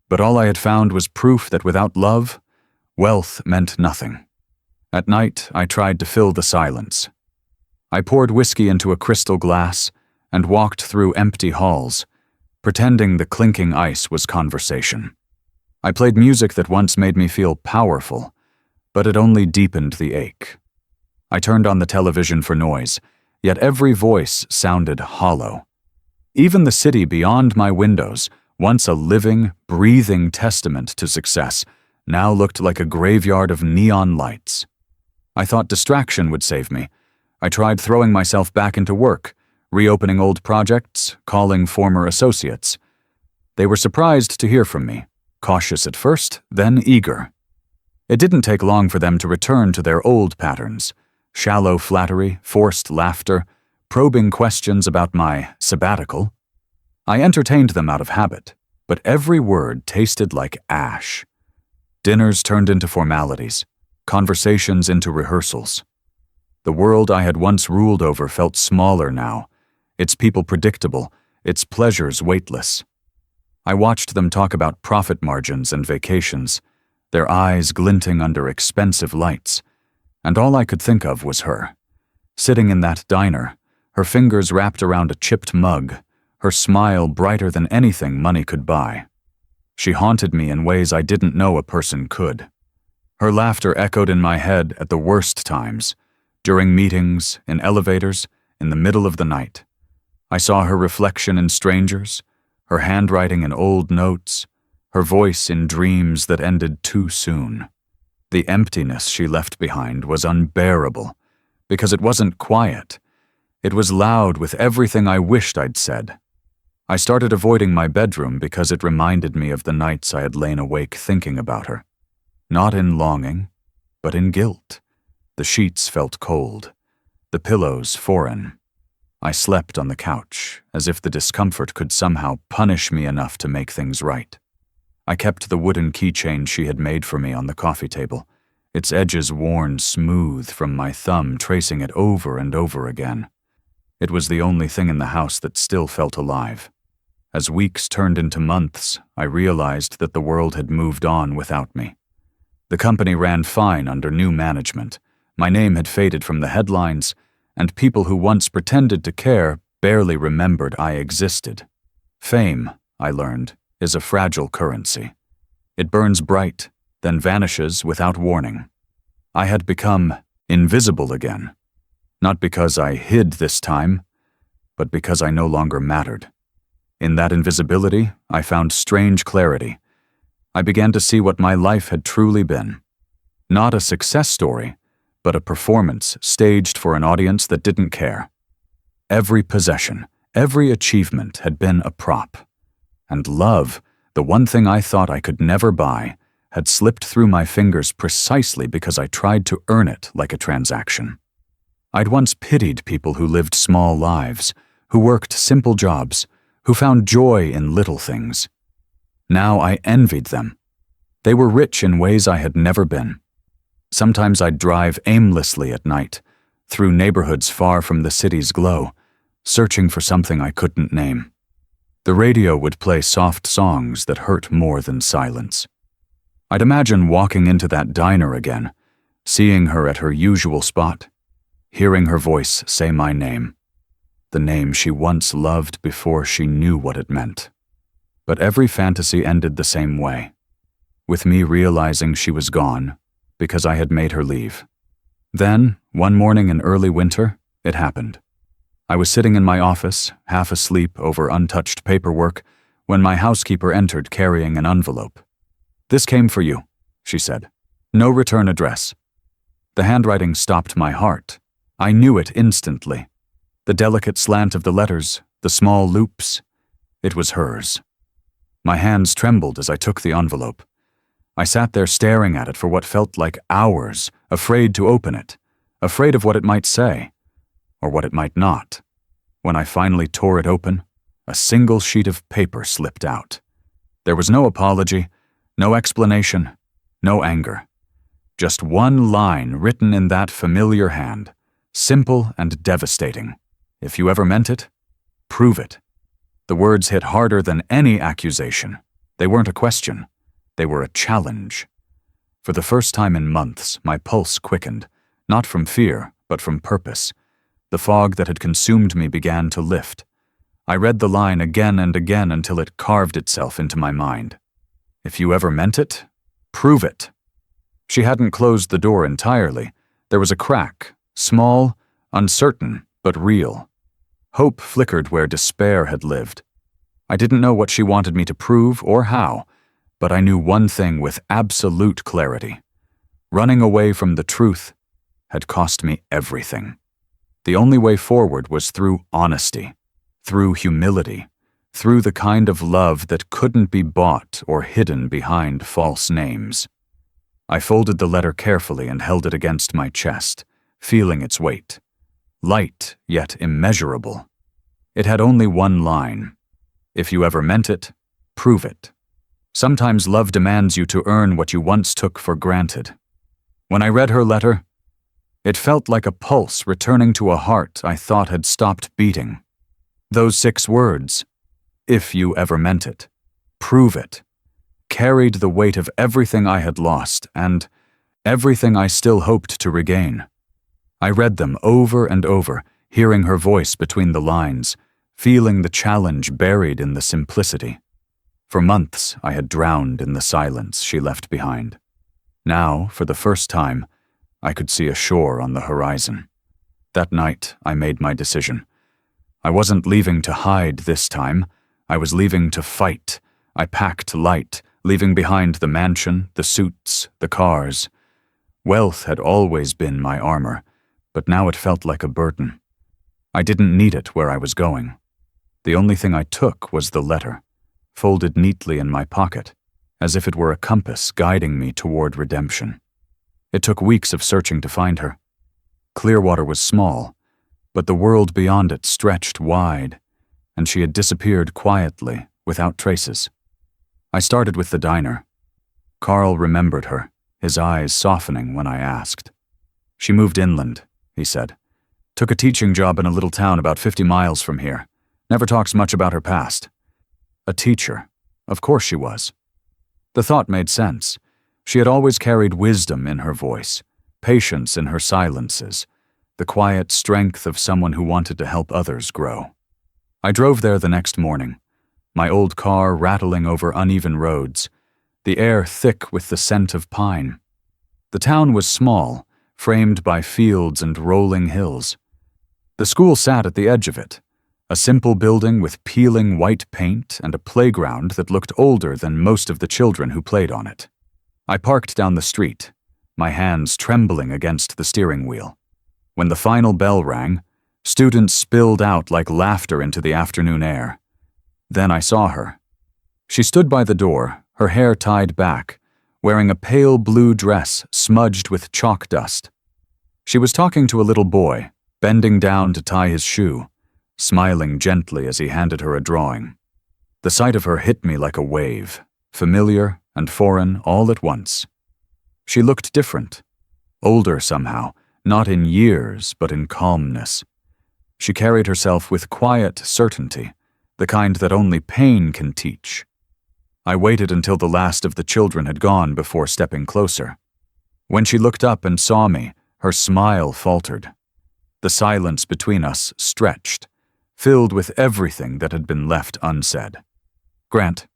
but all I had found was proof that without love, wealth meant nothing. At night, I tried to fill the silence. I poured whiskey into a crystal glass and walked through empty halls, pretending the clinking ice was conversation. I played music that once made me feel powerful, but it only deepened the ache. I turned on the television for noise, yet every voice sounded hollow. Even the city beyond my windows, once a living, breathing testament to success, now looked like a graveyard of neon lights. I thought distraction would save me. I tried throwing myself back into work, reopening old projects, calling former associates. They were surprised to hear from me, cautious at first, then eager. It didn't take long for them to return to their old patterns, shallow flattery, forced laughter, probing questions about my sabbatical. I entertained them out of habit, but every word tasted like ash. Dinners turned into formalities, conversations into rehearsals. The world I had once ruled over felt smaller now, its people predictable, its pleasures weightless. I watched them talk about profit margins and vacations, their eyes glinting under expensive lights, and all I could think of was her. Sitting in that diner, her fingers wrapped around a chipped mug, her smile brighter than anything money could buy. She haunted me in ways I didn't know a person could. Her laughter echoed in my head at the worst times, during meetings, in elevators, in the middle of the night. I saw her reflection in strangers, her handwriting in old notes, her voice in dreams that ended too soon. The emptiness she left behind was unbearable, because it wasn't quiet. It was loud with everything I wished I'd said. I started avoiding my bedroom because it reminded me of the nights I had lain awake thinking about her. Not in longing, but in guilt. The sheets felt cold, the pillows foreign. I slept on the couch, as if the discomfort could somehow punish me enough to make things right. I kept the wooden keychain she had made for me on the coffee table, its edges worn smooth from my thumb tracing it over and over again. It was the only thing in the house that still felt alive. As weeks turned into months, I realized that the world had moved on without me. The company ran fine under new management. My name had faded from the headlines, and people who once pretended to care barely remembered I existed. Fame, I learned, is a fragile currency. It burns bright, then vanishes without warning. I had become invisible again, not because I hid this time, but because I no longer mattered. In that invisibility, I found strange clarity. I began to see what my life had truly been. Not a success story, but a performance staged for an audience that didn't care. Every possession, every achievement had been a prop. And love, the one thing I thought I could never buy, had slipped through my fingers precisely because I tried to earn it like a transaction. I'd once pitied people who lived small lives, who worked simple jobs, who found joy in little things. Now I envied them. They were rich in ways I had never been. Sometimes I'd drive aimlessly at night, through neighborhoods far from the city's glow, searching for something I couldn't name. The radio would play soft songs that hurt more than silence. I'd imagine walking into that diner again, seeing her at her usual spot, hearing her voice say my name, the name she once loved before she knew what it meant. But every fantasy ended the same way, with me realizing she was gone because I had made her leave. Then, one morning in early winter, it happened. I was sitting in my office, half asleep over untouched paperwork, when my housekeeper entered carrying an envelope. "This came for you," she said. "No return address." The handwriting stopped my heart. I knew it instantly. The delicate slant of the letters, the small loops. It was hers. My hands trembled as I took the envelope. I sat there staring at it for what felt like hours, afraid to open it, afraid of what it might say, or what it might not. When I finally tore it open, a single sheet of paper slipped out. There was no apology, no explanation, no anger. Just one line written in that familiar hand, simple and devastating. "If you ever meant it, prove it." The words hit harder than any accusation. They weren't a question. They were a challenge. For the first time in months, my pulse quickened, not from fear, but from purpose. The fog that had consumed me began to lift. I read the line again and again until it carved itself into my mind. "If you ever meant it, prove it." She hadn't closed the door entirely. There was a crack, small, uncertain, but real. Hope flickered where despair had lived. I didn't know what she wanted me to prove or how, but I knew one thing with absolute clarity. Running away from the truth had cost me everything. The only way forward was through honesty, through humility, through the kind of love that couldn't be bought or hidden behind false names. I folded the letter carefully and held it against my chest, feeling its weight. Light, yet immeasurable. It had only one line. "If you ever meant it, prove it." Sometimes love demands you to earn what you once took for granted. When I read her letter, it felt like a pulse returning to a heart I thought had stopped beating. Those 6 words, "If you ever meant it, prove it," carried the weight of everything I had lost and everything I still hoped to regain. I read them over and over, hearing her voice between the lines, feeling the challenge buried in the simplicity. For months, I had drowned in the silence she left behind. Now, for the first time, I could see a shore on the horizon. That night, I made my decision. I wasn't leaving to hide this time. I was leaving to fight. I packed light, leaving behind the mansion, the suits, the cars. Wealth had always been my armor, but now it felt like a burden. I didn't need it where I was going. The only thing I took was the letter, folded neatly in my pocket, as if it were a compass guiding me toward redemption. It took weeks of searching to find her. Clearwater was small, but the world beyond it stretched wide, and she had disappeared quietly, without traces. I started with the diner. Carl remembered her, his eyes softening when I asked. She moved inland, he said. Took a teaching job in a little town about 50 miles from here. Never talks much about her past. A teacher. Of course she was. The thought made sense. She had always carried wisdom in her voice, patience in her silences, the quiet strength of someone who wanted to help others grow. I drove there the next morning, my old car rattling over uneven roads, the air thick with the scent of pine. The town was small, framed by fields and rolling hills. The school sat at the edge of it, a simple building with peeling white paint and a playground that looked older than most of the children who played on it. I parked down the street, my hands trembling against the steering wheel. When the final bell rang, students spilled out like laughter into the afternoon air. Then I saw her. She stood by the door, her hair tied back, wearing a pale blue dress smudged with chalk dust. She was talking to a little boy, bending down to tie his shoe, smiling gently as he handed her a drawing. The sight of her hit me like a wave, familiar and foreign all at once. She looked different, older somehow, not in years but in calmness. She carried herself with quiet certainty, the kind that only pain can teach. I waited until the last of the children had gone before stepping closer. When she looked up and saw me, her smile faltered. The silence between us stretched, filled with everything that had been left unsaid. "Grant,"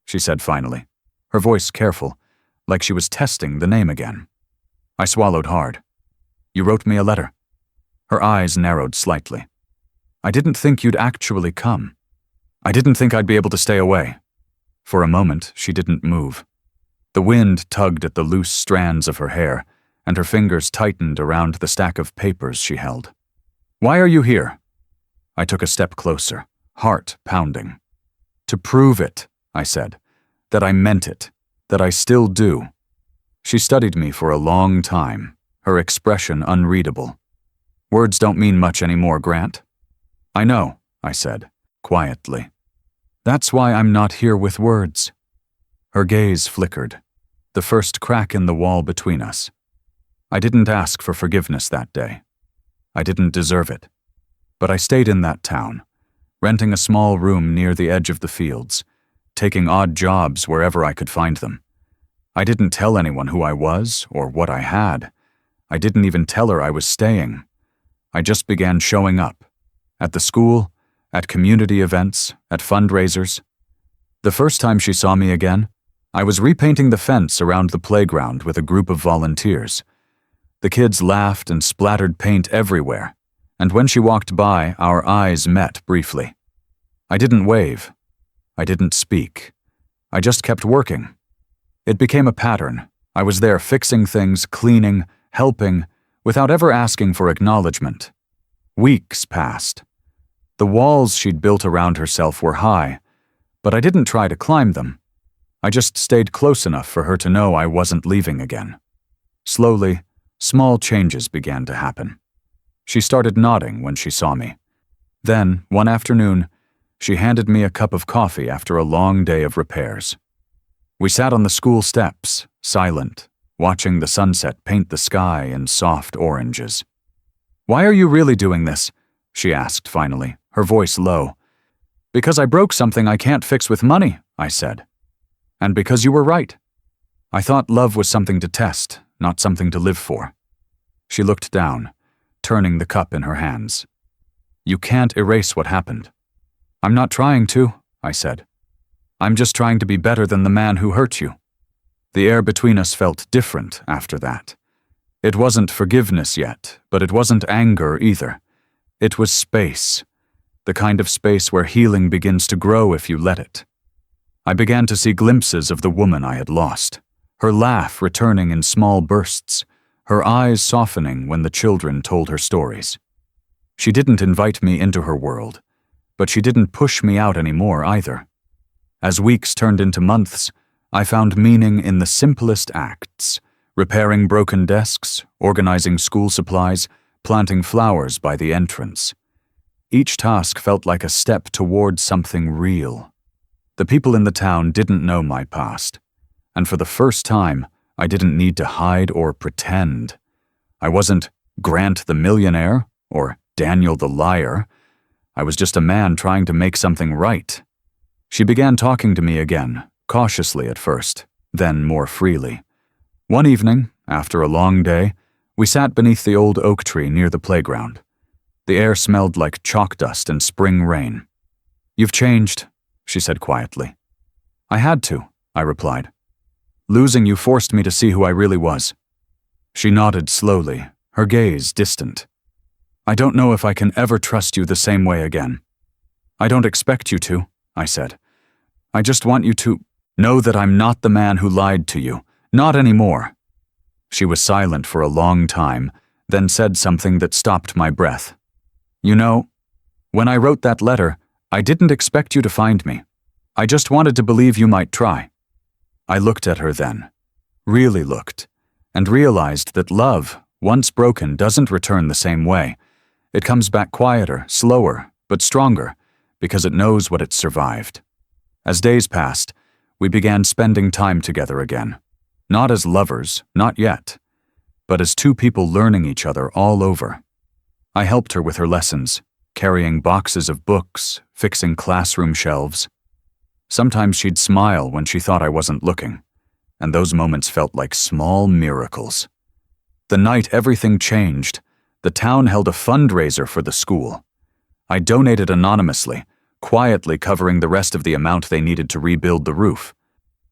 she said finally, her voice careful, like she was testing the name again. I swallowed hard. "You wrote me a letter." Her eyes narrowed slightly. "I didn't think you'd actually come. I didn't think I'd be able to stay away." For a moment, she didn't move. The wind tugged at the loose strands of her hair, and her fingers tightened around the stack of papers she held. "Why are you here?" I took a step closer, heart pounding. "To prove it," I said, "that I meant it, that I still do." She studied me for a long time, her expression unreadable. "Words don't mean much anymore, Grant." "I know," I said, quietly. "That's why I'm not here with words." Her gaze flickered, the first crack in the wall between us. I didn't ask for forgiveness that day. I didn't deserve it. But I stayed in that town, renting a small room near the edge of the fields, taking odd jobs wherever I could find them. I didn't tell anyone who I was or what I had. I didn't even tell her I was staying. I just began showing up, at the school, at community events, at fundraisers. The first time she saw me again, I was repainting the fence around the playground with a group of volunteers. The kids laughed and splattered paint everywhere, and when she walked by, our eyes met briefly. I didn't wave. I didn't speak. I just kept working. It became a pattern. I was there fixing things, cleaning, helping, without ever asking for acknowledgement. Weeks passed. The walls she'd built around herself were high, but I didn't try to climb them. I just stayed close enough for her to know I wasn't leaving again. Slowly, small changes began to happen. She started nodding when she saw me. Then, one afternoon, she handed me a cup of coffee after a long day of repairs. We sat on the school steps, silent, watching the sunset paint the sky in soft oranges. "Why are you really doing this?" she asked finally, her voice low. "Because I broke something I can't fix with money," I said. "And because you were right. I thought love was something to test, not something to live for." She looked down, turning the cup in her hands. "You can't erase what happened. I'm not trying to, I said. I'm just trying to be better than the man who hurt you. The air between us felt different after that. It wasn't forgiveness yet, but it wasn't anger either. It was space, the kind of space where healing begins to grow if you let it. I began to see glimpses of the woman I had lost, her laugh returning in small bursts, her eyes softening when the children told her stories. She didn't invite me into her world, but she didn't push me out anymore either. As weeks turned into months, I found meaning in the simplest acts: repairing broken desks, organizing school supplies, planting flowers by the entrance. Each task felt like a step toward something real. The people in the town didn't know my past, and for the first time, I didn't need to hide or pretend. I wasn't Grant the millionaire or Daniel the liar. I was just a man trying to make something right. She began talking to me again, cautiously at first, then more freely. One evening, after a long day, we sat beneath the old oak tree near the playground. The air smelled like chalk dust and spring rain. "You've changed," she said quietly. "I had to," I replied. "Losing you forced me to see who I really was." She nodded slowly, her gaze distant. "I don't know if I can ever trust you the same way again." "I don't expect you to," I said. "I just want you to know that I'm not the man who lied to you. Not anymore." She was silent for a long time, then said something that stopped my breath. "You know, when I wrote that letter, I didn't expect you to find me. I just wanted to believe you might try." I looked at her then, really looked, and realized that love, once broken, doesn't return the same way. It comes back quieter, slower, but stronger, because it knows what it survived. As days passed, we began spending time together again. Not as lovers, not yet, but as two people learning each other all over. I helped her with her lessons, carrying boxes of books, fixing classroom shelves. Sometimes she'd smile when she thought I wasn't looking, and those moments felt like small miracles. The night everything changed, the town held a fundraiser for the school. I donated anonymously, quietly covering the rest of the amount they needed to rebuild the roof.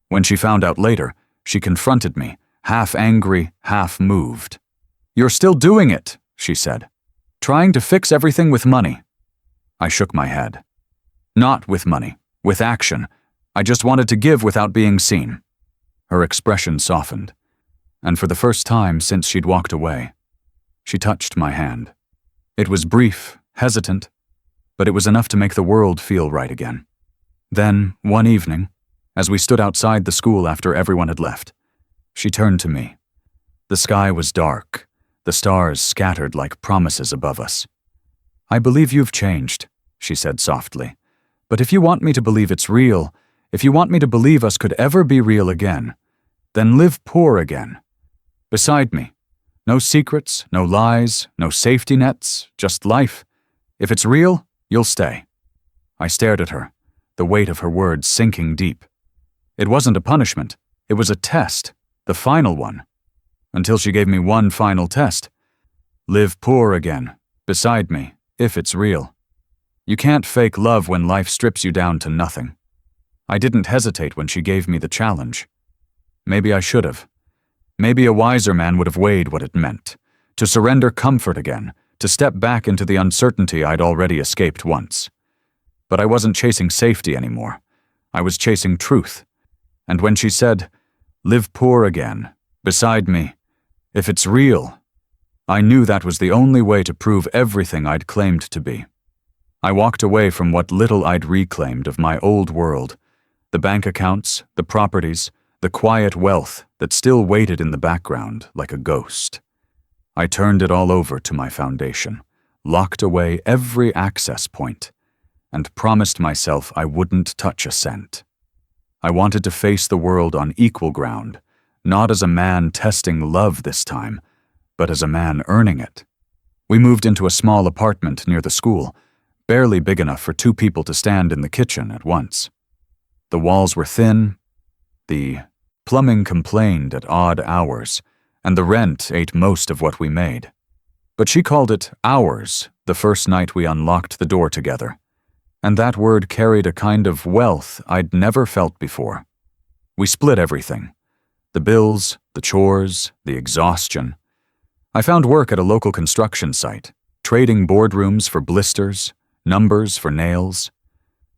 When she found out later, she confronted me, half angry, half moved. "You're still doing it," she said. "Trying to fix everything with money." I shook my head. "Not with money, with action. I just wanted to give without being seen." Her expression softened, and for the first time since she'd walked away, she touched my hand. It was brief, hesitant, but it was enough to make the world feel right again. Then, one evening, as we stood outside the school after everyone had left, she turned to me. The sky was dark, the stars scattered like promises above us. "I believe you've changed," she said softly. "But if you want me to believe it's real, if you want me to believe us could ever be real again, then live poor again. Beside me. No secrets, no lies, no safety nets, just life. If it's real, you'll stay." I stared at her, the weight of her words sinking deep. It wasn't a punishment, it was a test, the final one. Until she gave me one final test. "Live poor again, beside me, if it's real. You can't fake love when life strips you down to nothing." I didn't hesitate when she gave me the challenge. Maybe I should have. Maybe a wiser man would have weighed what it meant. To surrender comfort again, to step back into the uncertainty I'd already escaped once. But I wasn't chasing safety anymore. I was chasing truth. And when she said, "Live poor again, beside me, if it's real," I knew that was the only way to prove everything I'd claimed to be. I walked away from what little I'd reclaimed of my old world, the bank accounts, the properties, the quiet wealth that still waited in the background like a ghost. I turned it all over to my foundation, locked away every access point, and promised myself I wouldn't touch a cent. I wanted to face the world on equal ground, not as a man testing love this time, but as a man earning it. We moved into a small apartment near the school, barely big enough for two people to stand in the kitchen at once. The walls were thin, the plumbing complained at odd hours, and the rent ate most of what we made. But she called it ours the first night we unlocked the door together. And that word carried a kind of wealth I'd never felt before. We split everything. The bills, the chores, the exhaustion. I found work at a local construction site, trading boardrooms for blisters, numbers for nails.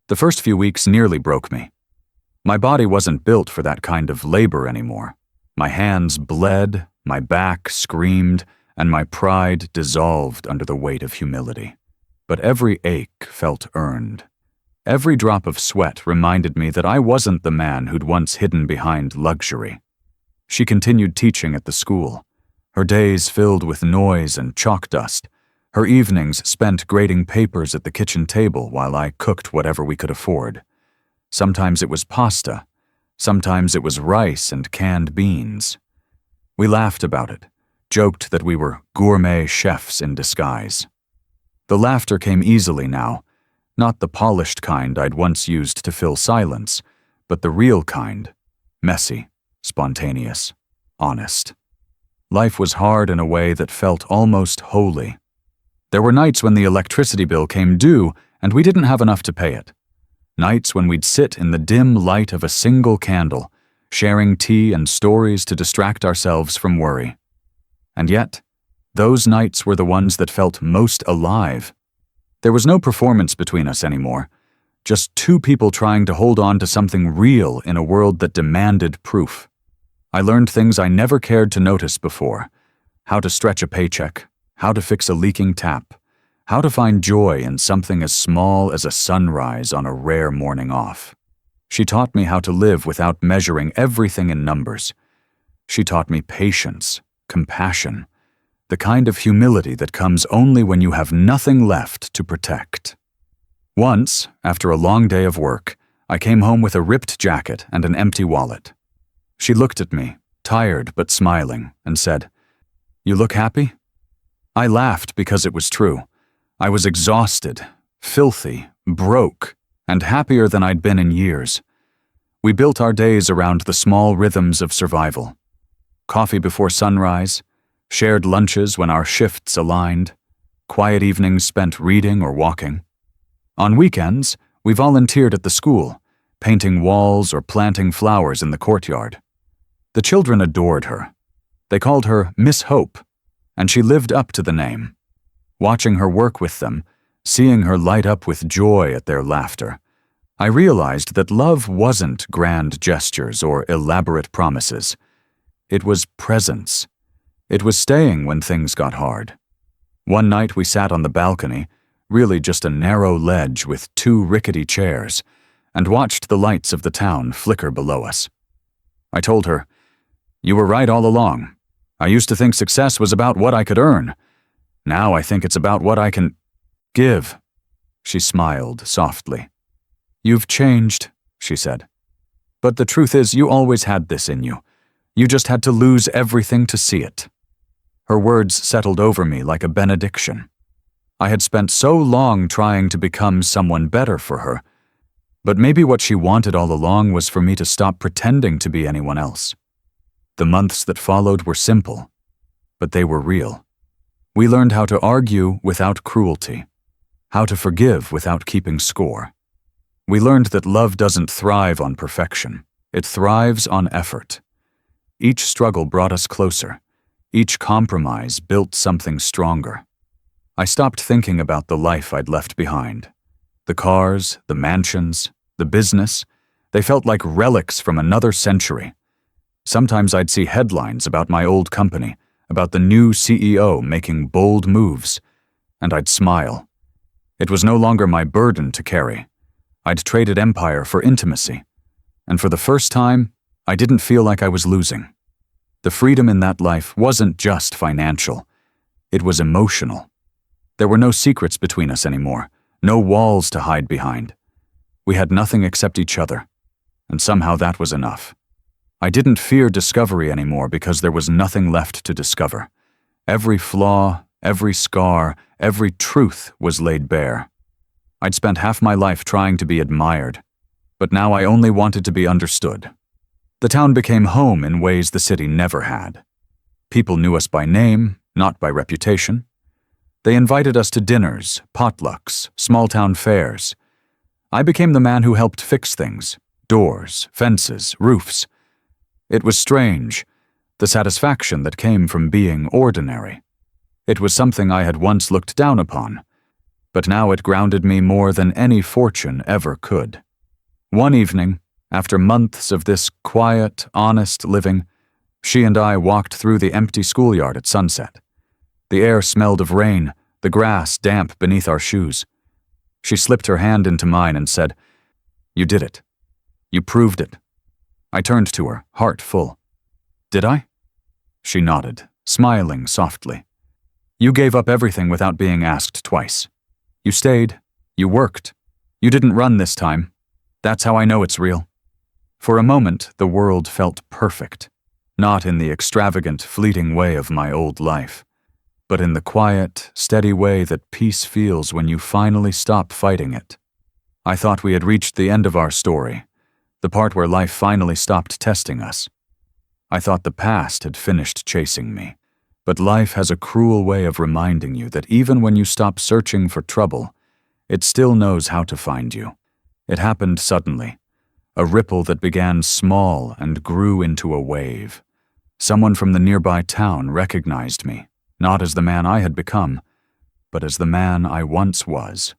The first few weeks nearly broke me. My body wasn't built for that kind of labor anymore. My hands bled, my back screamed, and my pride dissolved under the weight of humility. But every ache felt earned. Every drop of sweat reminded me that I wasn't the man who'd once hidden behind luxury. She continued teaching at the school, her days filled with noise and chalk dust, her evenings spent grading papers at the kitchen table while I cooked whatever we could afford. Sometimes it was pasta, sometimes it was rice and canned beans. We laughed about it, joked that we were gourmet chefs in disguise. The laughter came easily now, not the polished kind I'd once used to fill silence, but the real kind, messy, spontaneous, honest. Life was hard in a way that felt almost holy. There were nights when the electricity bill came due and we didn't have enough to pay it. Nights when we'd sit in the dim light of a single candle, sharing tea and stories to distract ourselves from worry. And yet, those nights were the ones that felt most alive. There was no performance between us anymore, just two people trying to hold on to something real in a world that demanded proof. I learned things I never cared to notice before: how to stretch a paycheck, how to fix a leaking tap, how to find joy in something as small as a sunrise on a rare morning off. She taught me how to live without measuring everything in numbers. She taught me patience, compassion, the kind of humility that comes only when you have nothing left to protect. Once, after a long day of work, I came home with a ripped jacket and an empty wallet. She looked at me, tired but smiling, and said, "You look happy?" I laughed because it was true. I was exhausted, filthy, broke, and happier than I'd been in years. We built our days around the small rhythms of survival. Coffee before sunrise, shared lunches when our shifts aligned, quiet evenings spent reading or walking. On weekends, we volunteered at the school, painting walls or planting flowers in the courtyard. The children adored her. They called her Miss Hope, and she lived up to the name. Watching her work with them, seeing her light up with joy at their laughter, I realized that love wasn't grand gestures or elaborate promises. It was presence. It was staying when things got hard. One night we sat on the balcony, really just a narrow ledge with two rickety chairs, and watched the lights of the town flicker below us. I told her, "You were right all along. I used to think success was about what I could earn. Now I think it's about what I can give." She smiled softly. "You've changed," she said. "But the truth is, you always had this in you. You just had to lose everything to see it." Her words settled over me like a benediction. I had spent so long trying to become someone better for her, but maybe what she wanted all along was for me to stop pretending to be anyone else. The months that followed were simple, but they were real. We learned how to argue without cruelty, how to forgive without keeping score. We learned that love doesn't thrive on perfection. It thrives on effort. Each struggle brought us closer. Each compromise built something stronger. I stopped thinking about the life I'd left behind. The cars, the mansions, the business, they felt like relics from another century. Sometimes I'd see headlines about my old company, about the new CEO making bold moves, and I'd smile. It was no longer my burden to carry. I'd traded empire for intimacy, and for the first time, I didn't feel like I was losing. The freedom in that life wasn't just financial. It was emotional. There were no secrets between us anymore, no walls to hide behind. We had nothing except each other, and somehow that was enough. I didn't fear discovery anymore because there was nothing left to discover. Every flaw, every scar, every truth was laid bare. I'd spent half my life trying to be admired, but now I only wanted to be understood. The town became home in ways the city never had. People knew us by name, not by reputation. They invited us to dinners, potlucks, small-town fairs. I became the man who helped fix things: doors, fences, roofs. It was strange, the satisfaction that came from being ordinary. It was something I had once looked down upon, but now it grounded me more than any fortune ever could. One evening, after months of this quiet, honest living, she and I walked through the empty schoolyard at sunset. The air smelled of rain, the grass damp beneath our shoes. She slipped her hand into mine and said, "You did it. You proved it." I turned to her, heart full. "Did I?" She nodded, smiling softly. "You gave up everything without being asked twice. You stayed. You worked. You didn't run this time. That's how I know it's real." For a moment, the world felt perfect, not in the extravagant, fleeting way of my old life, but in the quiet, steady way that peace feels when you finally stop fighting it. I thought we had reached the end of our story, the part where life finally stopped testing us. I thought the past had finished chasing me. But life has a cruel way of reminding you that even when you stop searching for trouble, it still knows how to find you. It happened suddenly, a ripple that began small and grew into a wave. Someone from the nearby town recognized me, not as the man I had become, but as the man I once was.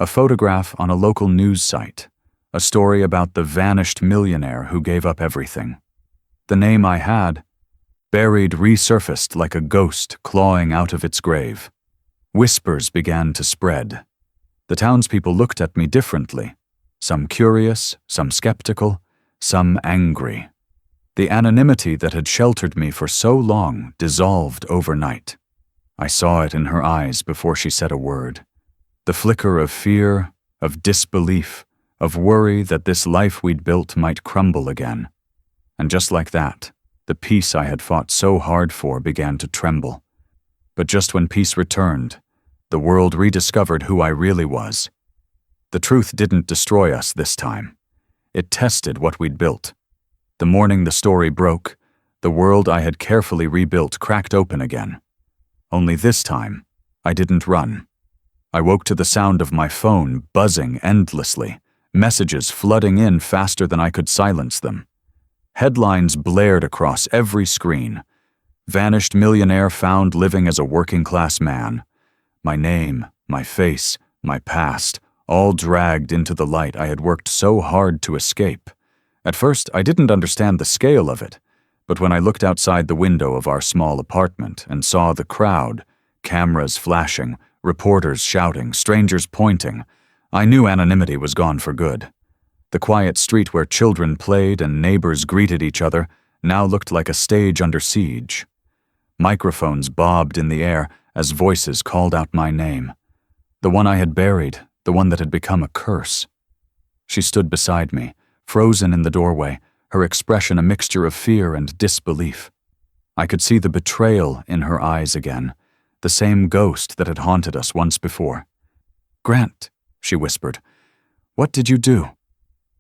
A photograph on a local news site, a story about the vanished millionaire who gave up everything. The name I had, buried, resurfaced like a ghost clawing out of its grave. Whispers began to spread. The townspeople looked at me differently, some curious, some skeptical, some angry. The anonymity that had sheltered me for so long dissolved overnight. I saw it in her eyes before she said a word. The flicker of fear, of disbelief, of worry that this life we'd built might crumble again. And just like that, the peace I had fought so hard for began to tremble. But just when peace returned, the world rediscovered who I really was. The truth didn't destroy us this time. It tested what we'd built. The morning the story broke, the world I had carefully rebuilt cracked open again. Only this time, I didn't run. I woke to the sound of my phone buzzing endlessly, messages flooding in faster than I could silence them. Headlines blared across every screen. Vanished millionaire found living as a working-class man. My name, my face, my past, all dragged into the light I had worked so hard to escape. At first, I didn't understand the scale of it, but when I looked outside the window of our small apartment and saw the crowd, cameras flashing, reporters shouting, strangers pointing, I knew anonymity was gone for good. The quiet street where children played and neighbors greeted each other now looked like a stage under siege. Microphones bobbed in the air as voices called out my name. The one I had buried, the one that had become a curse. She stood beside me, frozen in the doorway, her expression a mixture of fear and disbelief. I could see the betrayal in her eyes again, the same ghost that had haunted us once before. "Grant," she whispered, "what did you do?"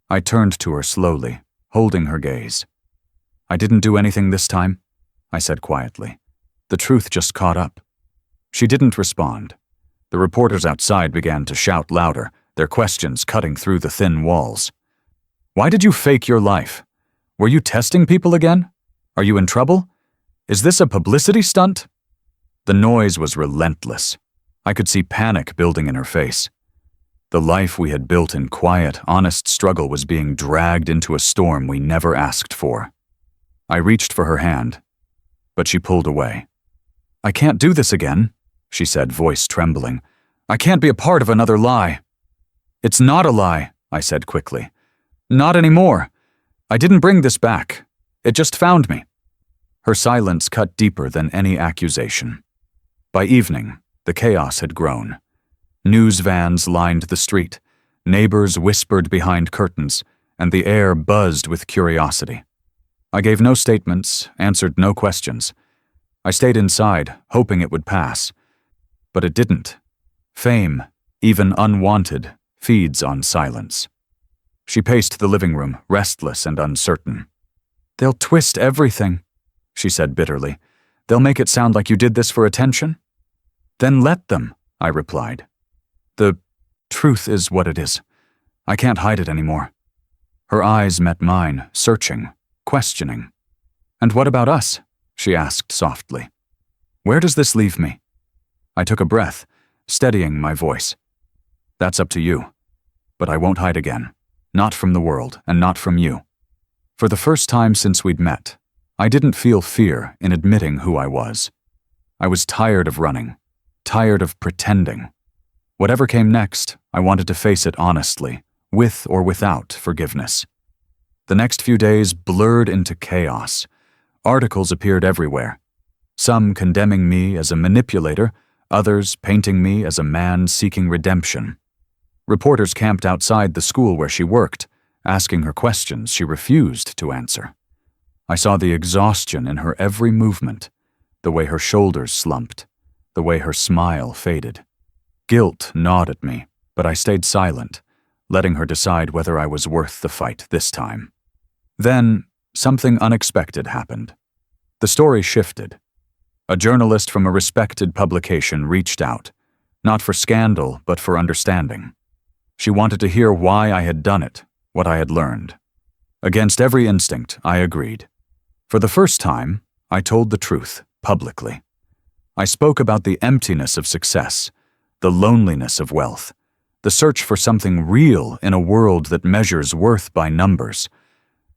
I turned to her slowly, holding her gaze. "I didn't do anything this time," I said quietly. "The truth just caught up." She didn't respond. The reporters outside began to shout louder, their questions cutting through the thin walls. "Why did you fake your life? Were you testing people again? Are you in trouble? Is this a publicity stunt?" The noise was relentless. I could see panic building in her face. The life we had built in quiet, honest struggle was being dragged into a storm we never asked for. I reached for her hand, but she pulled away. "I can't do this again," she said, voice trembling. "I can't be a part of another lie." "It's not a lie," I said quickly. "Not anymore. I didn't bring this back. It just found me." Her silence cut deeper than any accusation. By evening, the chaos had grown. News vans lined the street, neighbors whispered behind curtains, and the air buzzed with curiosity. I gave no statements, answered no questions. I stayed inside, hoping it would pass. But it didn't. Fame, even unwanted, feeds on silence. She paced the living room, restless and uncertain. "They'll twist everything," she said bitterly. "They'll make it sound like you did this for attention." "Then let them," I replied. "The truth is what it is. I can't hide it anymore. Her eyes met mine, searching, questioning. And what about us? She asked softly. Where does this leave me? I took a breath, steadying my voice. That's up to you. But I won't hide again. Not from the world, and not from you. For the first time since we'd met, I didn't feel fear in admitting who I was. I was tired of running, tired of pretending. Whatever came next, I wanted to face it honestly, with or without forgiveness. The next few days blurred into chaos. Articles appeared everywhere. Some condemning me as a manipulator, others painting me as a man seeking redemption. Reporters camped outside the school where she worked, asking her questions she refused to answer. I saw the exhaustion in her every movement, the way her shoulders slumped, the way her smile faded. Guilt gnawed at me, but I stayed silent, letting her decide whether I was worth the fight this time. Then, something unexpected happened. The story shifted. A journalist from a respected publication reached out, not for scandal, but for understanding. She wanted to hear why I had done it, what I had learned. Against every instinct, I agreed. For the first time, I told the truth, publicly. I spoke about the emptiness of success, the loneliness of wealth, the search for something real in a world that measures worth by numbers.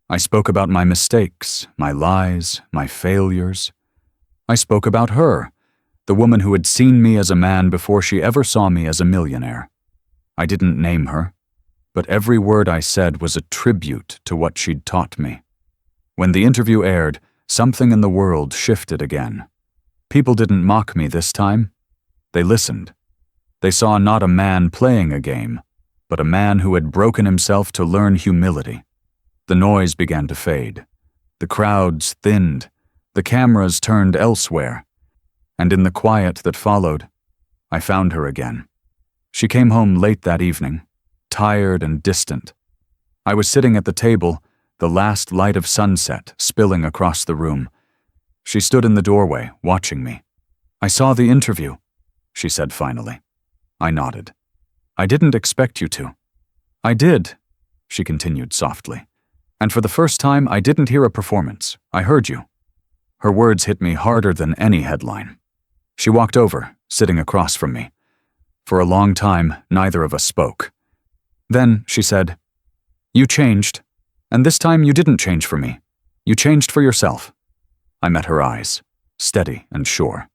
I spoke about my mistakes, my lies, my failures. I spoke about her, the woman who had seen me as a man before she ever saw me as a millionaire. I didn't name her, but every word I said was a tribute to what she'd taught me. When the interview aired, something in the world shifted again. People didn't mock me this time. They listened. They saw not a man playing a game, but a man who had broken himself to learn humility. The noise began to fade. The crowds thinned. The cameras turned elsewhere. And in the quiet that followed, I found her again. She came home late that evening, tired and distant. I was sitting at the table, the last light of sunset spilling across the room. She stood in the doorway, watching me. I saw the interview, she said finally. I nodded. I didn't expect you to. I did, she continued softly. And for the first time, I didn't hear a performance. I heard you. Her words hit me harder than any headline. She walked over, sitting across from me. For a long time, neither of us spoke. Then she said, You changed, and this time you didn't change for me. You changed for yourself. I met her eyes, steady and sure.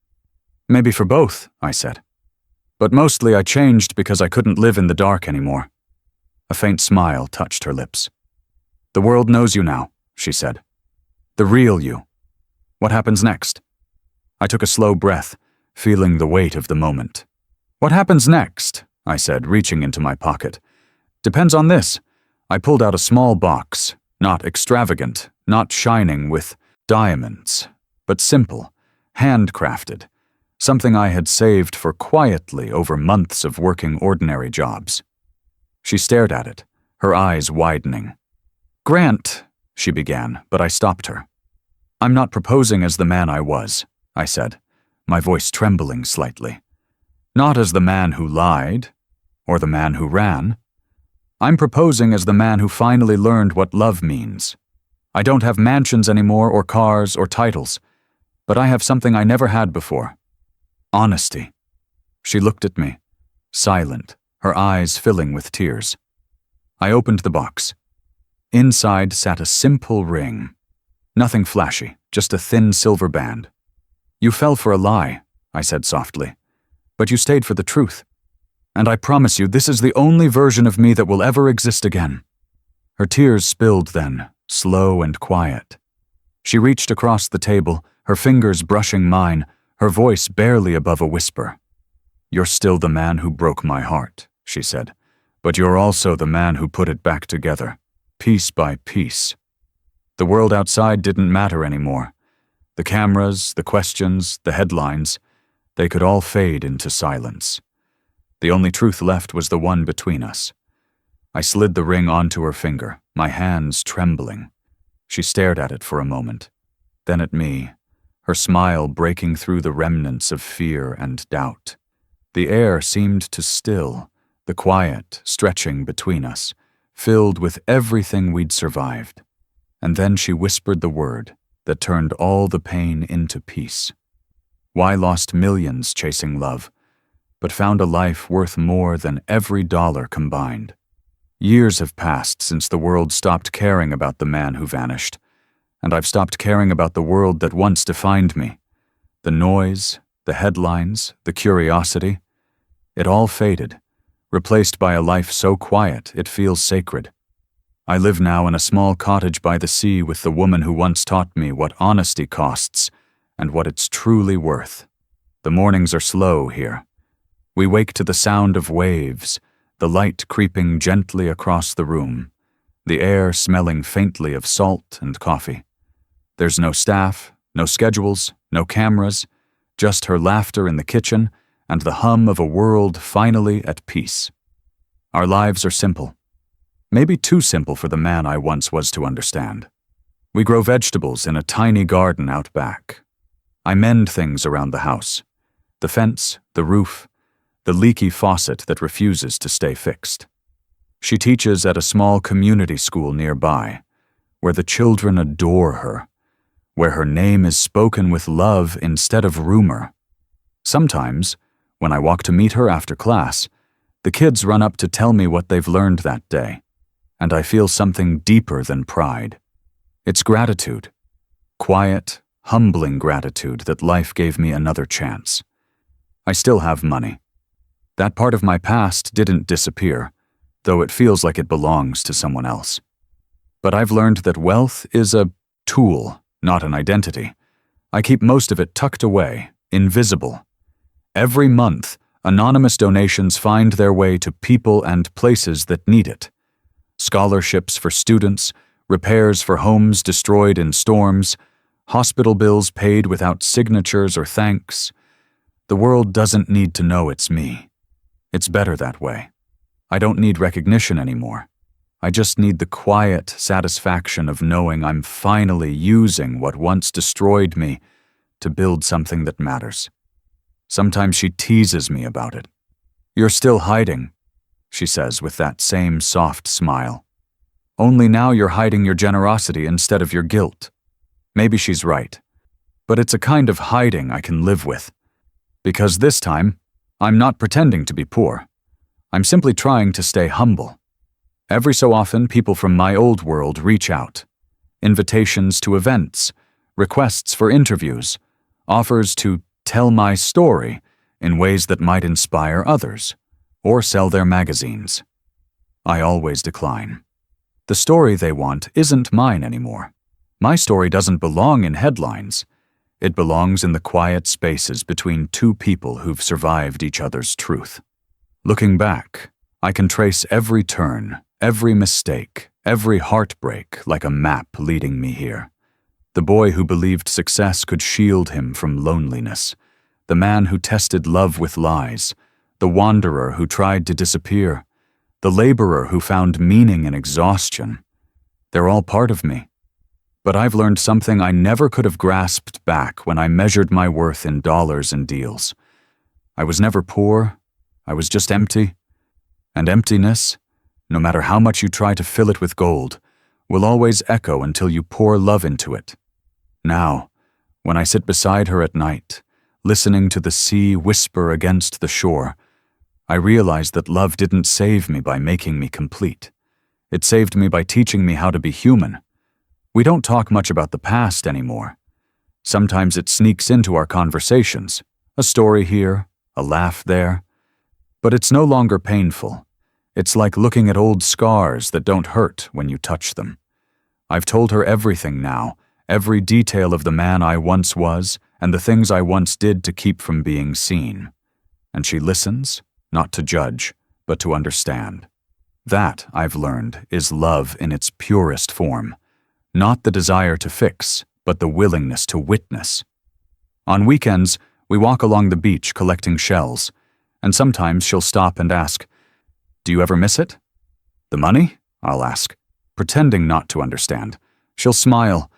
Maybe for both, I said. But mostly I changed because I couldn't live in the dark anymore. A faint smile touched her lips. The world knows you now, she said. The real you. What happens next? I took a slow breath, feeling the weight of the moment. What happens next? I said, reaching into my pocket. Depends on this. I pulled out a small box, not extravagant, not shining with diamonds, but simple, handcrafted, something I had saved for quietly over months of working ordinary jobs. She stared at it, her eyes widening. Grant, she began, but I stopped her. I'm not proposing as the man I was, I said, my voice trembling slightly. Not as the man who lied, or the man who ran. I'm proposing as the man who finally learned what love means. I don't have mansions anymore, or cars, or titles, but I have something I never had before. Honesty. She looked at me, silent, her eyes filling with tears. I opened the box. Inside sat a simple ring. Nothing flashy, just a thin silver band. You fell for a lie, I said softly, but you stayed for the truth. And I promise you, this is the only version of me that will ever exist again. Her tears spilled then, slow and quiet. She reached across the table, her fingers brushing mine, her voice barely above a whisper. You're still the man who broke my heart, she said, but you're also the man who put it back together, piece by piece. The world outside didn't matter anymore. The cameras, the questions, the headlines, they could all fade into silence. The only truth left was the one between us. I slid the ring onto her finger, my hands trembling. She stared at it for a moment, then at me, her smile breaking through the remnants of fear and doubt. The air seemed to still, the quiet stretching between us, filled with everything we'd survived. And then she whispered the word that turned all the pain into peace. Why lost millions chasing love, but found a life worth more than every dollar combined? Years have passed since the world stopped caring about the man who vanished, and I've stopped caring about the world that once defined me. The noise, the headlines, the curiosity, it all faded, replaced by a life so quiet it feels sacred. I live now in a small cottage by the sea with the woman who once taught me what honesty costs and what it's truly worth. The mornings are slow here. We wake to the sound of waves, the light creeping gently across the room, the air smelling faintly of salt and coffee. There's no staff, no schedules, no cameras, just her laughter in the kitchen and the hum of a world finally at peace. Our lives are simple. Maybe too simple for the man I once was to understand. We grow vegetables in a tiny garden out back. I mend things around the house. The fence, the roof, the leaky faucet that refuses to stay fixed. She teaches at a small community school nearby, where the children adore her, where her name is spoken with love instead of rumor. Sometimes, when I walk to meet her after class, the kids run up to tell me what they've learned that day, and I feel something deeper than pride. It's gratitude. Quiet, humbling gratitude that life gave me another chance. I still have money. That part of my past didn't disappear, though it feels like it belongs to someone else. But I've learned that wealth is a tool, not an identity. I keep most of it tucked away, invisible. Every month, anonymous donations find their way to people and places that need it. Scholarships for students, repairs for homes destroyed in storms, hospital bills paid without signatures or thanks. The world doesn't need to know it's me. It's better that way. I don't need recognition anymore. I just need the quiet satisfaction of knowing I'm finally using what once destroyed me to build something that matters. Sometimes she teases me about it. "You're still hiding," she says with that same soft smile. "Only now you're hiding your generosity instead of your guilt." Maybe she's right, but it's a kind of hiding I can live with. Because this time, I'm not pretending to be poor. I'm simply trying to stay humble. Every so often, people from my old world reach out. Invitations to events, requests for interviews, offers to tell my story in ways that might inspire others, or sell their magazines. I always decline. The story they want isn't mine anymore. My story doesn't belong in headlines. It belongs in the quiet spaces between two people who've survived each other's truth. Looking back, I can trace every turn, every mistake, every heartbreak like a map leading me here. The boy who believed success could shield him from loneliness. The man who tested love with lies. The wanderer who tried to disappear. The laborer who found meaning in exhaustion. They're all part of me. But I've learned something I never could have grasped back when I measured my worth in dollars and deals. I was never poor. I was just empty. And emptiness, no matter how much you try to fill it with gold, will always echo until you pour love into it. Now, when I sit beside her at night, listening to the sea whisper against the shore, I realize that love didn't save me by making me complete. It saved me by teaching me how to be human. We don't talk much about the past anymore. Sometimes it sneaks into our conversations, a story here, a laugh there. But it's no longer painful. It's like looking at old scars that don't hurt when you touch them. I've told her everything now, every detail of the man I once was and the things I once did to keep from being seen. And she listens, not to judge, but to understand. That, I've learned, is love in its purest form. Not the desire to fix, but the willingness to witness. On weekends, we walk along the beach collecting shells, and sometimes she'll stop and ask, "Do you ever miss it?" "The money?" I'll ask, pretending not to understand. She'll smile.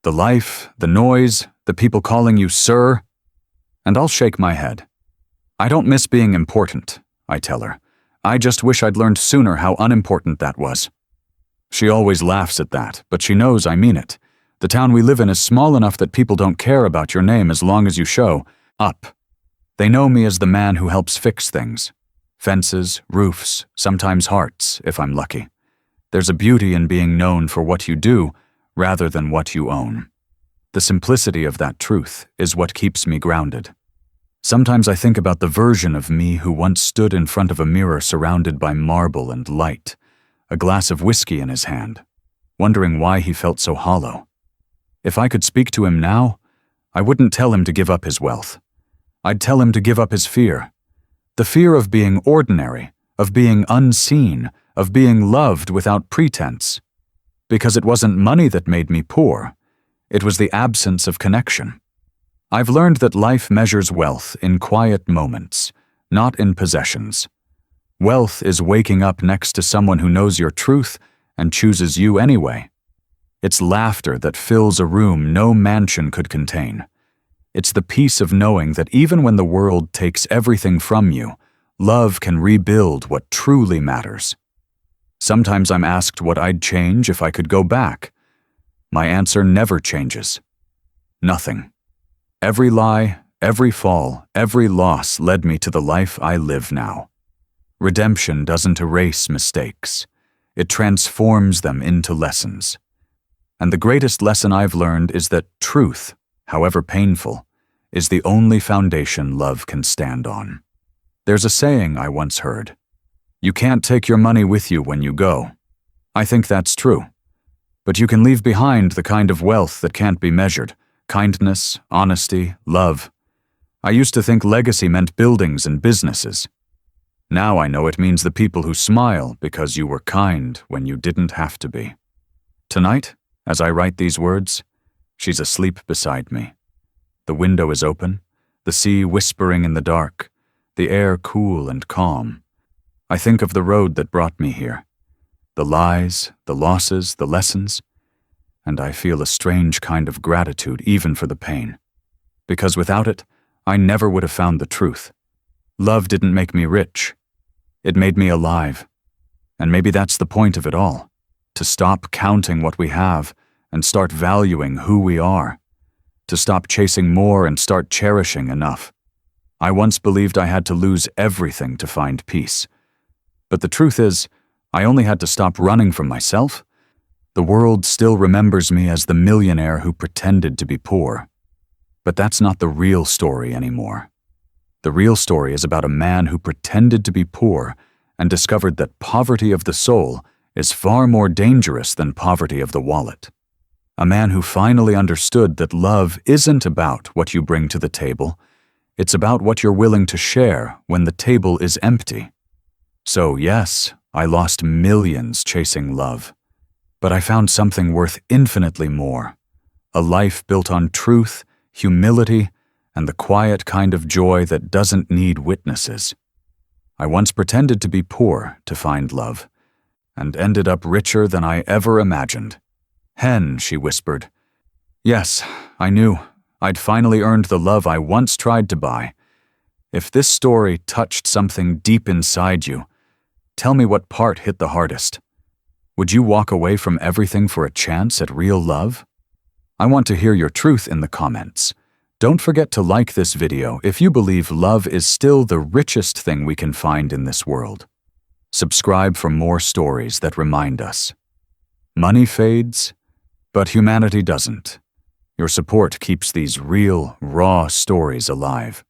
"The life, the noise, the people calling you sir?" And I'll shake my head. "I don't miss being important," I tell her, I just wish I'd learned sooner how unimportant that was." She always laughs at that, but she knows I mean it. The town we live in is small enough that people don't care about your name as long as you show up. They know me as the man who helps fix things. Fences, roofs, sometimes hearts, if I'm lucky. There's a beauty in being known for what you do rather than what you own. The simplicity of that truth is what keeps me grounded. Sometimes I think about the version of me who once stood in front of a mirror surrounded by marble and light, a glass of whiskey in his hand, wondering why he felt so hollow. If I could speak to him now, I wouldn't tell him to give up his wealth. I'd tell him to give up his fear. The fear of being ordinary, of being unseen, of being loved without pretense. Because it wasn't money that made me poor. It was the absence of connection. I've learned that life measures wealth in quiet moments, not in possessions. Wealth is waking up next to someone who knows your truth and chooses you anyway. It's laughter that fills a room no mansion could contain. It's the peace of knowing that even when the world takes everything from you, love can rebuild what truly matters. Sometimes I'm asked what I'd change if I could go back. My answer never changes. Nothing. Every lie, every fall, every loss led me to the life I live now. Redemption doesn't erase mistakes. It transforms them into lessons. And the greatest lesson I've learned is that truth, however painful, is the only foundation love can stand on. There's a saying I once heard: "You can't take your money with you when you go." I think that's true. But you can leave behind the kind of wealth that can't be measured: kindness, honesty, love. I used to think legacy meant buildings and businesses. Now I know it means the people who smile because you were kind when you didn't have to be. Tonight, as I write these words, she's asleep beside me. The window is open, the sea whispering in the dark, the air cool and calm. I think of the road that brought me here, the lies, the losses, the lessons, and I feel a strange kind of gratitude even for the pain. Because without it, I never would have found the truth. Love didn't make me rich. It made me alive. And maybe that's the point of it all, to stop counting what we have and start valuing who we are, to stop chasing more and start cherishing enough. I once believed I had to lose everything to find peace. But the truth is, I only had to stop running from myself. The world still remembers me as the millionaire who pretended to be poor. But that's not the real story anymore. The real story is about a man who pretended to be poor and discovered that poverty of the soul is far more dangerous than poverty of the wallet. A man who finally understood that love isn't about what you bring to the table. It's about what you're willing to share when the table is empty. So yes, I lost millions chasing love. But I found something worth infinitely more. A life built on truth, humility, and the quiet kind of joy that doesn't need witnesses. I once pretended to be poor to find love, and ended up richer than I ever imagined. "Hen," she whispered. Yes, I knew. I'd finally earned the love I once tried to buy. If this story touched something deep inside you, tell me what part hit the hardest. Would you walk away from everything for a chance at real love? I want to hear your truth in the comments. Don't forget to like this video if you believe love is still the richest thing we can find in this world. Subscribe for more stories that remind us. Money fades, but humanity doesn't. Your support keeps these real, raw stories alive.